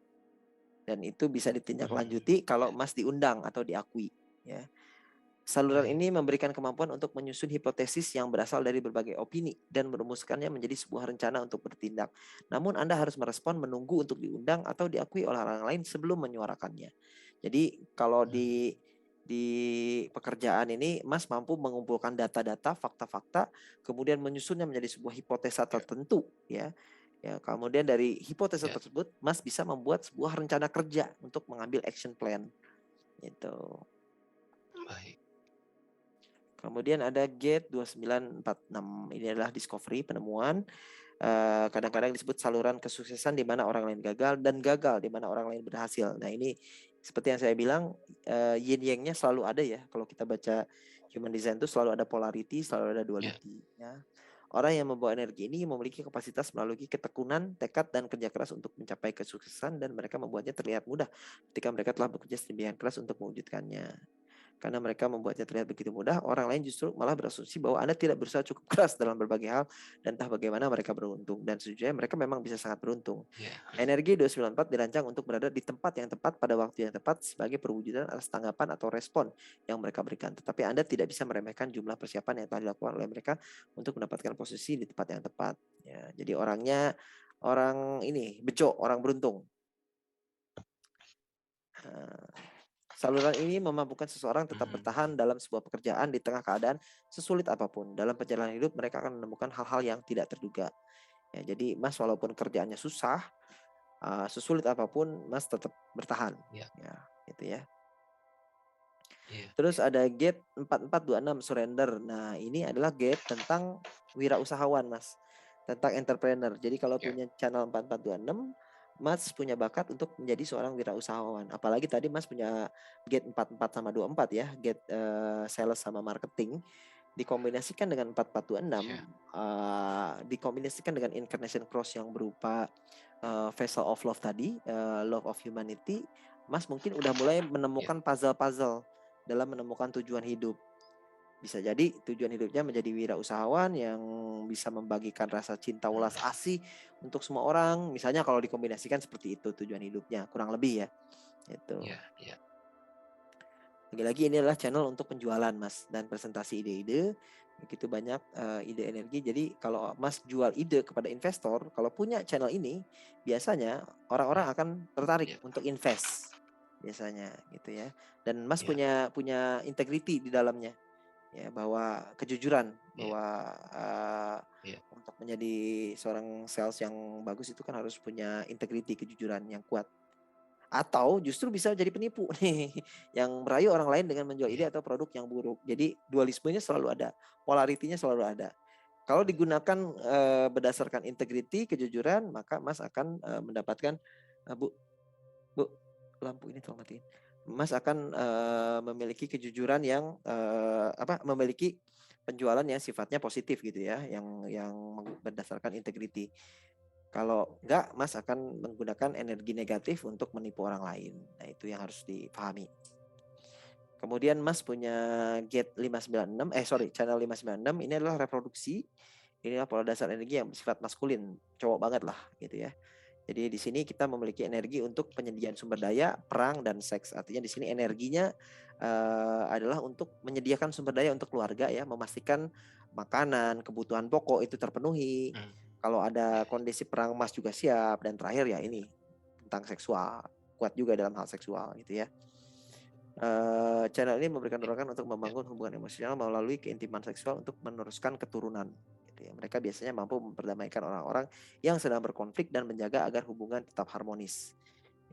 Dan itu bisa ditindaklanjuti kalau Mas diundang atau diakui ya. Saluran ini memberikan kemampuan untuk menyusun hipotesis yang berasal dari berbagai opini dan merumuskannya menjadi sebuah rencana untuk bertindak. Namun Anda harus merespon, menunggu untuk diundang atau diakui oleh orang lain sebelum menyuarakannya. Jadi kalau di pekerjaan ini Mas mampu mengumpulkan data-data, fakta-fakta, kemudian menyusunnya menjadi sebuah hipotesa tertentu ya. Ya, kemudian dari hipotesa tersebut Mas bisa membuat sebuah rencana kerja untuk mengambil action plan. Gitu. Baik. Kemudian ada gate 2946. Ini adalah discovery, penemuan. Kadang-kadang disebut saluran kesuksesan di mana orang lain gagal dan gagal di mana orang lain berhasil. Nah, ini seperti yang saya bilang, yin yang-nya selalu ada ya. Kalau kita baca human design itu selalu ada polarity, selalu ada duality ya. Orang yang membawa energi ini memiliki kapasitas melalui ketekunan, tekad, dan kerja keras untuk mencapai kesuksesan, dan mereka membuatnya terlihat mudah ketika mereka telah bekerja sedemikian keras untuk mewujudkannya. Karena mereka membuatnya terlihat begitu mudah, orang lain justru malah berasumsi bahwa Anda tidak berusaha cukup keras dalam berbagai hal, dan entah bagaimana mereka beruntung. Dan sejujurnya mereka memang bisa sangat beruntung. Energi 294 dirancang untuk berada di tempat yang tepat pada waktu yang tepat sebagai perwujudan atas tanggapan atau respon yang mereka berikan. Tetapi Anda tidak bisa meremehkan jumlah persiapan yang telah dilakukan oleh mereka untuk mendapatkan posisi di tempat yang tepat. Ya, jadi orangnya orang ini beco, orang beruntung. Saluran ini memampukan seseorang tetap bertahan dalam sebuah pekerjaan di tengah keadaan sesulit apapun. Dalam perjalanan hidup mereka akan menemukan hal-hal yang tidak terduga. Ya, jadi Mas walaupun kerjaannya susah, sesulit apapun Mas tetap bertahan. Ya, gitu ya. Terus ada gate 4426 surrender. Nah, ini adalah gate tentang wirausahawan, Mas. Tentang entrepreneur. Jadi kalau punya channel 4426, Mas punya bakat untuk menjadi seorang wirausahawan. Apalagi tadi Mas punya gate 44 sama 24 ya, gate sales sama marketing. Dikombinasikan dengan 4426, dikombinasikan dengan incarnation cross yang berupa vessel of love tadi, love of humanity, Mas mungkin udah mulai menemukan puzzle-puzzle dalam menemukan tujuan hidup. Bisa jadi tujuan hidupnya menjadi wirausahawan yang bisa membagikan rasa cinta ulas asih untuk semua orang. Misalnya kalau dikombinasikan seperti itu tujuan hidupnya, kurang lebih ya. Itu. Lagi-lagi ini adalah channel untuk penjualan, Mas, dan presentasi ide-ide. Begitu banyak ide energi. Jadi kalau Mas jual ide kepada investor, kalau punya channel ini, biasanya orang-orang akan tertarik untuk invest. Biasanya gitu ya. Dan Mas punya integrity di dalamnya. Ya, bahwa kejujuran, bahwa untuk menjadi seorang sales yang bagus itu kan harus punya integrity, kejujuran yang kuat. Atau justru bisa jadi penipu nih, yang merayu orang lain dengan menjual ide atau produk yang buruk. Jadi dualismenya selalu ada, polaritinya selalu ada. Kalau digunakan berdasarkan integrity, kejujuran, maka Mas akan mendapatkan Bu, lampu ini tolong matiin. Mas akan memiliki kejujuran yang memiliki penjualan yang sifatnya positif gitu ya, yang berdasarkan integrity. Kalau enggak, Mas akan menggunakan energi negatif untuk menipu orang lain. Nah, itu yang harus dipahami. Kemudian Mas punya gate 596, channel 596, ini adalah reproduksi. Ini adalah pola dasar energi yang bersifat maskulin, cowok banget lah gitu ya. Jadi di sini kita memiliki energi untuk penyediaan sumber daya, perang, dan seks. Artinya di sini energinya adalah untuk menyediakan sumber daya untuk keluarga ya, memastikan makanan, kebutuhan pokok itu terpenuhi. Kalau ada kondisi perang, Mas juga siap. Dan terakhir ya ini tentang seksual, kuat juga dalam hal seksual gitu ya. Channel ini memberikan dorongan untuk membangun hubungan emosional melalui keintiman seksual untuk meneruskan keturunan. Mereka biasanya mampu memperdamaikan orang-orang yang sedang berkonflik dan menjaga agar hubungan tetap harmonis.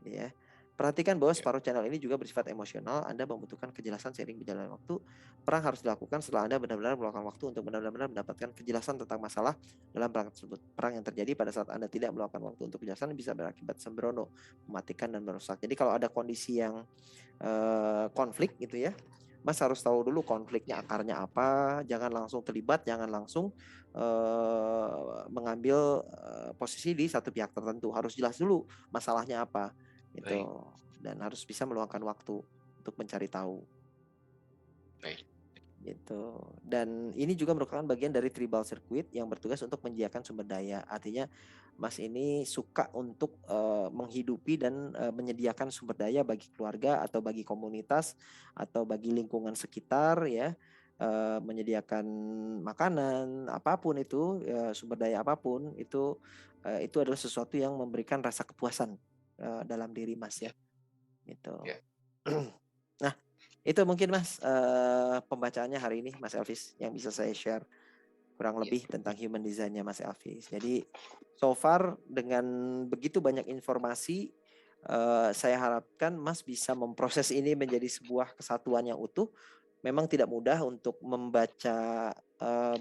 Ya. Perhatikan bahwa separuh channel ini juga bersifat emosional. Anda membutuhkan kejelasan seiring berjalannya waktu. Perang harus dilakukan setelah Anda benar-benar meluangkan waktu untuk benar-benar mendapatkan kejelasan tentang masalah dalam perang tersebut. Perang yang terjadi pada saat Anda tidak meluangkan waktu untuk kejelasan bisa berakibat sembrono, mematikan dan merusak. Jadi kalau ada kondisi yang konflik gitu ya, Mas harus tahu dulu konfliknya akarnya apa, jangan langsung terlibat, jangan langsung mengambil posisi di satu pihak tertentu. Harus jelas dulu masalahnya apa gitu. Dan harus bisa meluangkan waktu untuk mencari tahu. Baik. Gitu. Dan ini juga merupakan bagian dari tribal circuit yang bertugas untuk menyediakan sumber daya. Artinya Mas ini suka untuk menghidupi dan menyediakan sumber daya bagi keluarga atau bagi komunitas atau bagi lingkungan sekitar ya. Menyediakan makanan apapun itu, sumber daya apapun itu adalah sesuatu yang memberikan rasa kepuasan dalam diri Mas ya. Gitu. Nah, itu mungkin Mas pembacaannya hari ini Mas Elvis yang bisa saya share kurang lebih tentang human design-nya Mas Elvis. Jadi so far dengan begitu banyak informasi saya harapkan Mas bisa memproses ini menjadi sebuah kesatuan yang utuh. Memang tidak mudah untuk membaca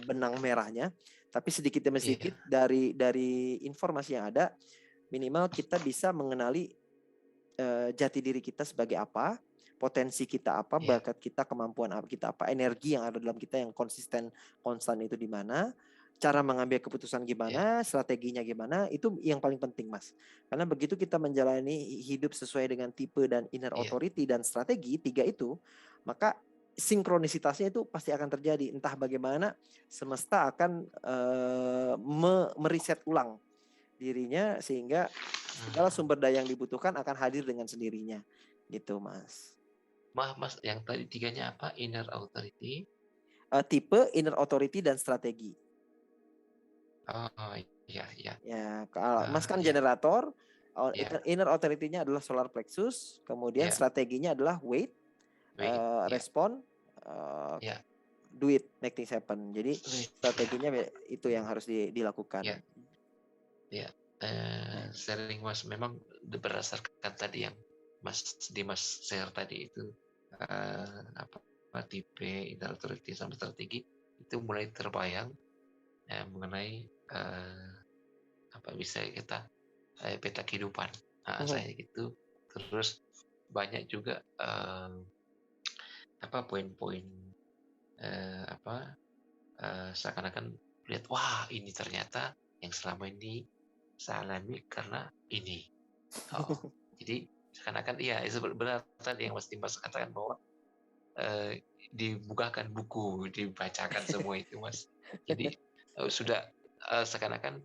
benang merahnya, tapi sedikit demi sedikit dari informasi yang ada, minimal kita bisa mengenali jati diri kita sebagai apa, potensi kita apa, bakat kita, kemampuan kita apa, energi yang ada dalam kita yang konstan itu di mana, cara mengambil keputusan gimana, strateginya gimana, itu yang paling penting Mas. Karena begitu kita menjalani hidup sesuai dengan tipe dan inner authority dan strategi, 3 itu, maka sinkronisitasnya itu pasti akan terjadi. Entah bagaimana semesta akan meriset ulang dirinya sehingga segala sumber daya yang dibutuhkan akan hadir dengan sendirinya gitu Mas. Mas yang tadi 3-nya apa? Inner authority, tipe, inner authority dan strategi. Oh iya. Ya, kalau Mas kan generator, inner authority-nya adalah solar plexus, kemudian strateginya adalah wait, respon, do it, make things happen. Jadi strateginya itu yang harus dilakukan. Sharing Mas, memang berdasarkan tadi yang Mas Dimas share tadi itu tipe inner authority sama strategi itu mulai terbayang mengenai apa bisa kita peta kehidupan saya gitu. Terus banyak juga poin-poin seakan-akan lihat wah ini ternyata yang selama ini saya alami karena ini. Jadi seakan-akan iya itu benar tadi yang Mas Dimas katakan bahwa dibukakan buku, dibacakan semua itu Mas. Jadi sudah seakan-akan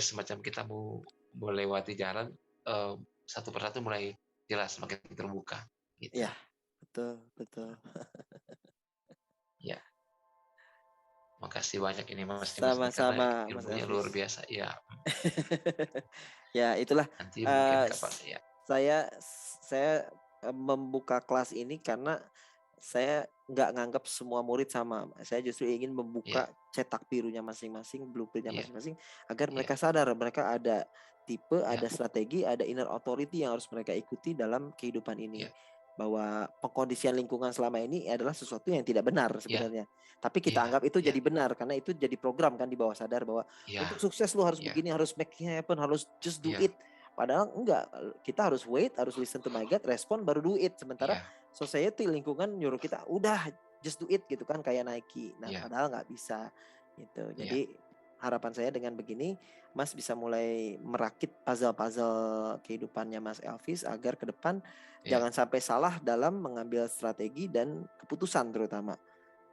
semacam kita mau melewati jalan satu persatu mulai jelas semakin terbuka gitu. Iya, betul. Ya. Makasih banyak ini Mas Dimas sama-sama ilmunya luar biasa ya. Ya itulah Nanti mungkin kapan ya. Saya membuka kelas ini karena saya nggak nganggap semua murid sama. Saya justru ingin membuka cetak birunya masing-masing, blueprintnya masing-masing, agar mereka sadar mereka ada tipe, ada strategi, ada inner authority yang harus mereka ikuti dalam kehidupan ini. Bahwa pengkondisian lingkungan selama ini adalah sesuatu yang tidak benar sebenarnya. Tapi kita anggap itu jadi benar karena itu jadi program kan di bawah sadar bahwa untuk sukses lu harus begini, harus make it happen, harus just do it. Padahal enggak, kita harus wait, harus listen to my gut, respon baru do it. Sementara society, lingkungan nyuruh kita udah just do it gitu kan kayak Nike. Nah, padahal nggak bisa gitu. Jadi harapan saya dengan begini Mas bisa mulai merakit puzzle-puzzle kehidupannya Mas Elvis agar ke depan jangan sampai salah dalam mengambil strategi dan keputusan terutama.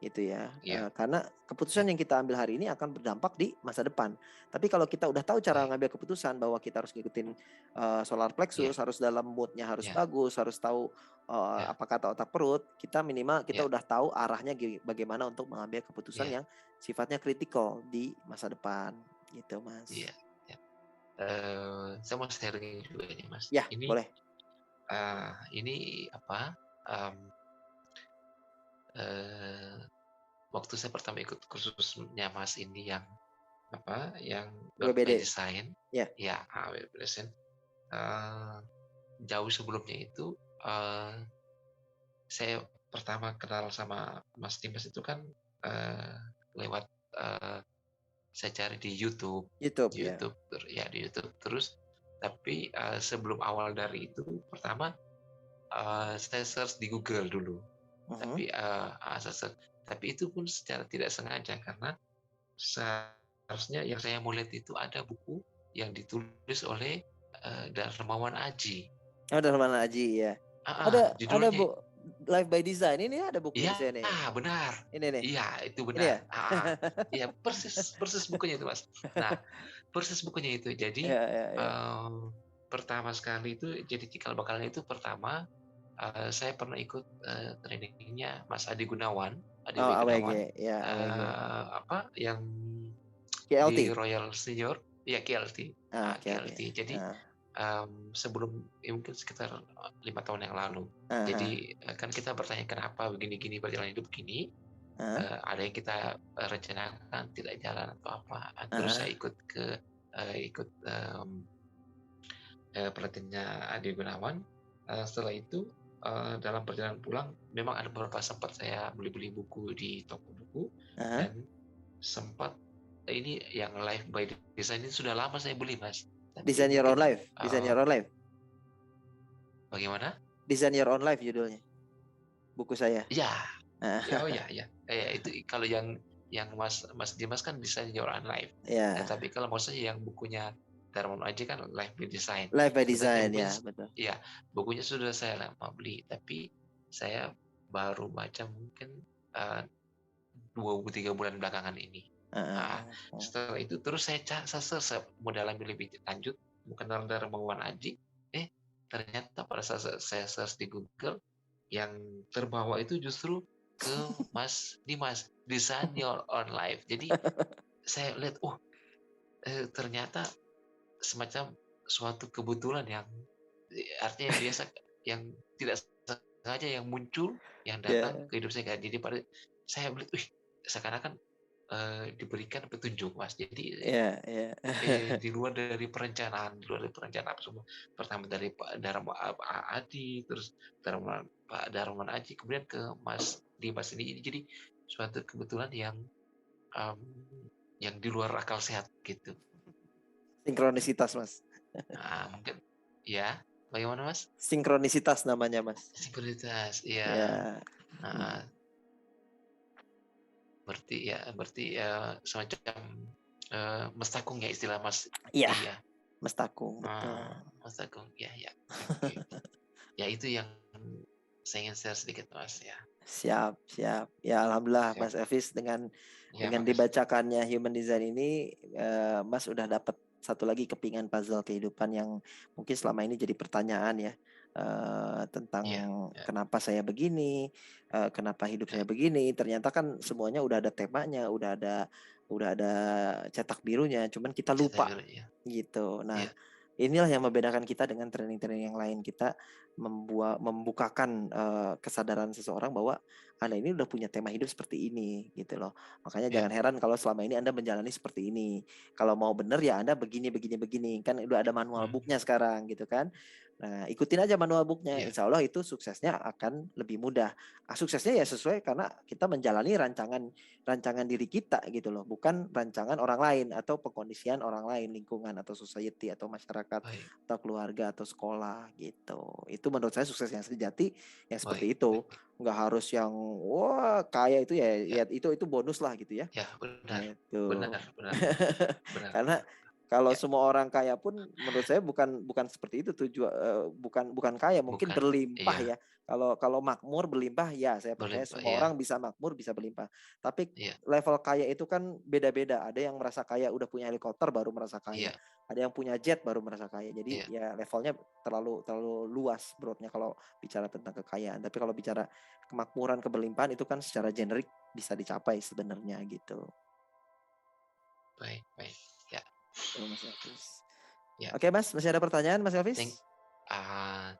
Gitu ya. Karena keputusan yang kita ambil hari ini akan berdampak di masa depan. Tapi kalau kita udah tahu cara ngambil keputusan bahwa kita harus ngikutin solar plexus, harus dalam moodnya harus bagus, harus tahu apa kata otak perut, kita minimal kita udah tahu arahnya bagaimana untuk mengambil keputusan yang sifatnya kritikal di masa depan. Gitu Mas. Saya mau sharing juga ini Mas. Ya, ini, boleh. Ini apa? Waktu saya pertama ikut kursusnya Mas ini yang WBD desain, WBD desain. Jauh sebelumnya itu saya pertama kenal sama Mas Dimas itu kan lewat saya cari di YouTube. Di YouTube. Terus tapi sebelum awal dari itu pertama saya search di Google dulu. Tapi tapi itu pun secara tidak sengaja karena seharusnya yang saya mau lihat itu ada buku yang ditulis oleh Darmawan Aji. Oh, Darmawan Aji ya. Ada Judulnya bu Life by Design ini ada bukunya di iya, sini. benar. Ini nih. Iya, itu Ini ya? benar. Iya, persis bukunya itu, Mas. Nah, persis bukunya itu. Jadi, Ya. pertama sekali itu, jadi cikal bakalnya itu pertama, saya pernah ikut trainingnya Mas Adi Gunawan. Adi Oh, Gunawan, AWG, ya AWG. yang di KLT. Royal Senior, ya KLT. KLT. KLT. Jadi, sebelum mungkin sekitar 5 tahun yang lalu. Jadi kan kita bertanya kenapa begini-gini berjalan hidup begini. Ada yang kita rencanakan tidak jalan atau apa. Terus saya ikut pelatihannya Adi Gunawan. Setelah itu dalam perjalanan pulang memang ada beberapa sempat saya beli-beli buku di toko buku dan sempat ini yang Life by Design ini sudah lama saya beli, Mas. Design Your Own Life. Design Your Own Life. Bagaimana? Design Your Own Life judulnya. Buku saya. Iya. Oh ya. Itu kalau yang Mas Dimas kan Design Your Own Life. Iya. Tapi kalau maksudnya yang bukunya Darmawan Aji kan Life by Design. Life by Design ya, betul. Iya, bukunya sudah saya lama beli, tapi saya baru baca mungkin 2-3 bulan belakangan ini. Setelah itu terus saya mau dalami lebih lanjut bukan dalam Darmawan Aji. Ternyata pada saat saya search di Google yang terbawa itu justru ke Mas Dimas, Design Your Own Life. Jadi saya lihat, ternyata semacam suatu kebetulan yang artinya biasa yang tidak sengaja yang muncul yang datang ke hidup saya. Jadi pada saya melihat, seakan-akan diberikan petunjuk, Mas. Jadi di luar dari perencanaan semua. Pertama dari Pak Darmawan Adi, terus Pak Darmawan Aji, kemudian ke Mas Dimas ini. Jadi suatu kebetulan yang di luar akal sehat gitu. Sinkronisitas, Mas. Mungkin ya. Bagaimana, Mas? Sinkronisitas namanya, Mas. Sinkronisitas, iya. Berarti semacam mestakung ya istilah Mas. Iya. Mestakung, betul. Mestakung, ya. Okay. Ya itu yang saya ingin share sedikit, Mas ya. Siap. Ya alhamdulillah, Mas Elvis dengan dibacakannya Human Design ini, Mas udah dapat satu lagi kepingan puzzle kehidupan yang mungkin selama ini jadi pertanyaan ya, tentang kenapa saya begini, kenapa hidup saya begini. Ternyata kan semuanya udah ada temanya, udah ada cetak birunya, cuman kita lupa gitu. Nah, inilah yang membedakan kita dengan training-training yang lain. Kita membukakan kesadaran seseorang bahwa Anda ini udah punya tema hidup seperti ini gitu loh. Makanya jangan heran kalau selama ini Anda menjalani seperti ini. Kalau mau benar ya Anda begini. Kan udah ada manual booknya sekarang gitu kan. Nah, ikutin aja manual booknya. Insya Allah itu suksesnya akan lebih mudah. Suksesnya ya sesuai karena kita menjalani rancangan diri kita gitu loh, bukan rancangan orang lain atau pengkondisian orang lain, lingkungan atau society atau masyarakat atau keluarga atau sekolah gitu. Itu menurut saya sukses yang sejati yang seperti itu. Nggak harus yang wah kaya itu ya itu bonus lah gitu ya. Ya benar. Gitu. Benar. Karena kalau semua orang kaya pun menurut saya bukan seperti itu tujuan, bukan kaya, mungkin berlimpah ya. Kalau makmur berlimpah ya saya percaya semua orang bisa makmur, bisa berlimpah. Tapi level kaya itu kan beda-beda. Ada yang merasa kaya udah punya helikopter baru merasa kaya. Ada yang punya jet baru merasa kaya. Jadi ya levelnya terlalu luas broadnya kalau bicara tentang kekayaan. Tapi kalau bicara kemakmuran, keberlimpahan itu kan secara generik bisa dicapai sebenarnya gitu. Baik. Ya. Mas Elvis. Oke, Mas, masih ada pertanyaan, Mas Elvis?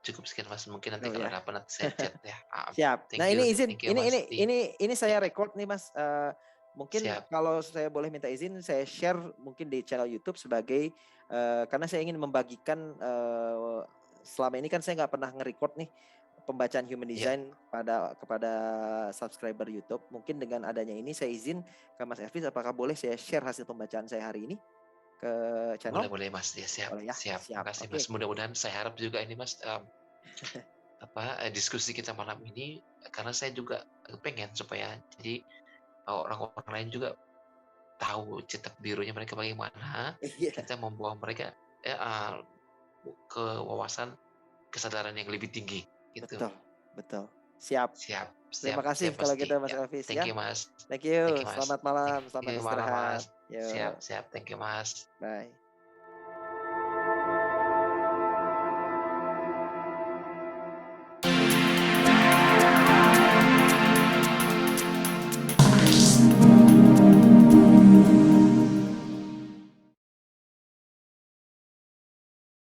Cukup sekian, Mas. Mungkin nanti kalau dapat nanti saya chat ya. Siap. Nah, ini izin. Ini saya record nih, Mas. Mungkin kalau saya boleh minta izin, saya share mungkin di channel YouTube sebagai karena saya ingin membagikan selama ini kan saya nggak pernah nge-record nih pembacaan Human Design kepada subscriber YouTube. Mungkin dengan adanya ini saya izin ke Mas Elvis, apakah boleh saya share hasil pembacaan saya hari ini ke channel? Boleh Mas, ya siap. Boleh, ya? Siap. Terima kasih Mas. Mudah-mudahan saya harap juga ini Mas diskusi kita malam ini, karena saya juga pengen supaya jadi orang-orang lain juga tahu cetak birunya mereka bagaimana. Iya. Kita membawa mereka ke wawasan kesadaran yang lebih tinggi gitu. Betul. Siap. Terima kasih Siap kalau Mas gitu Ki. Mas Ya, Elvis thank ya. you Mas. Thank you. Thank you Mas. Selamat malam, selamat Thank you malam istirahat. Mas. Yuk, Siap, thank you Mas. bye.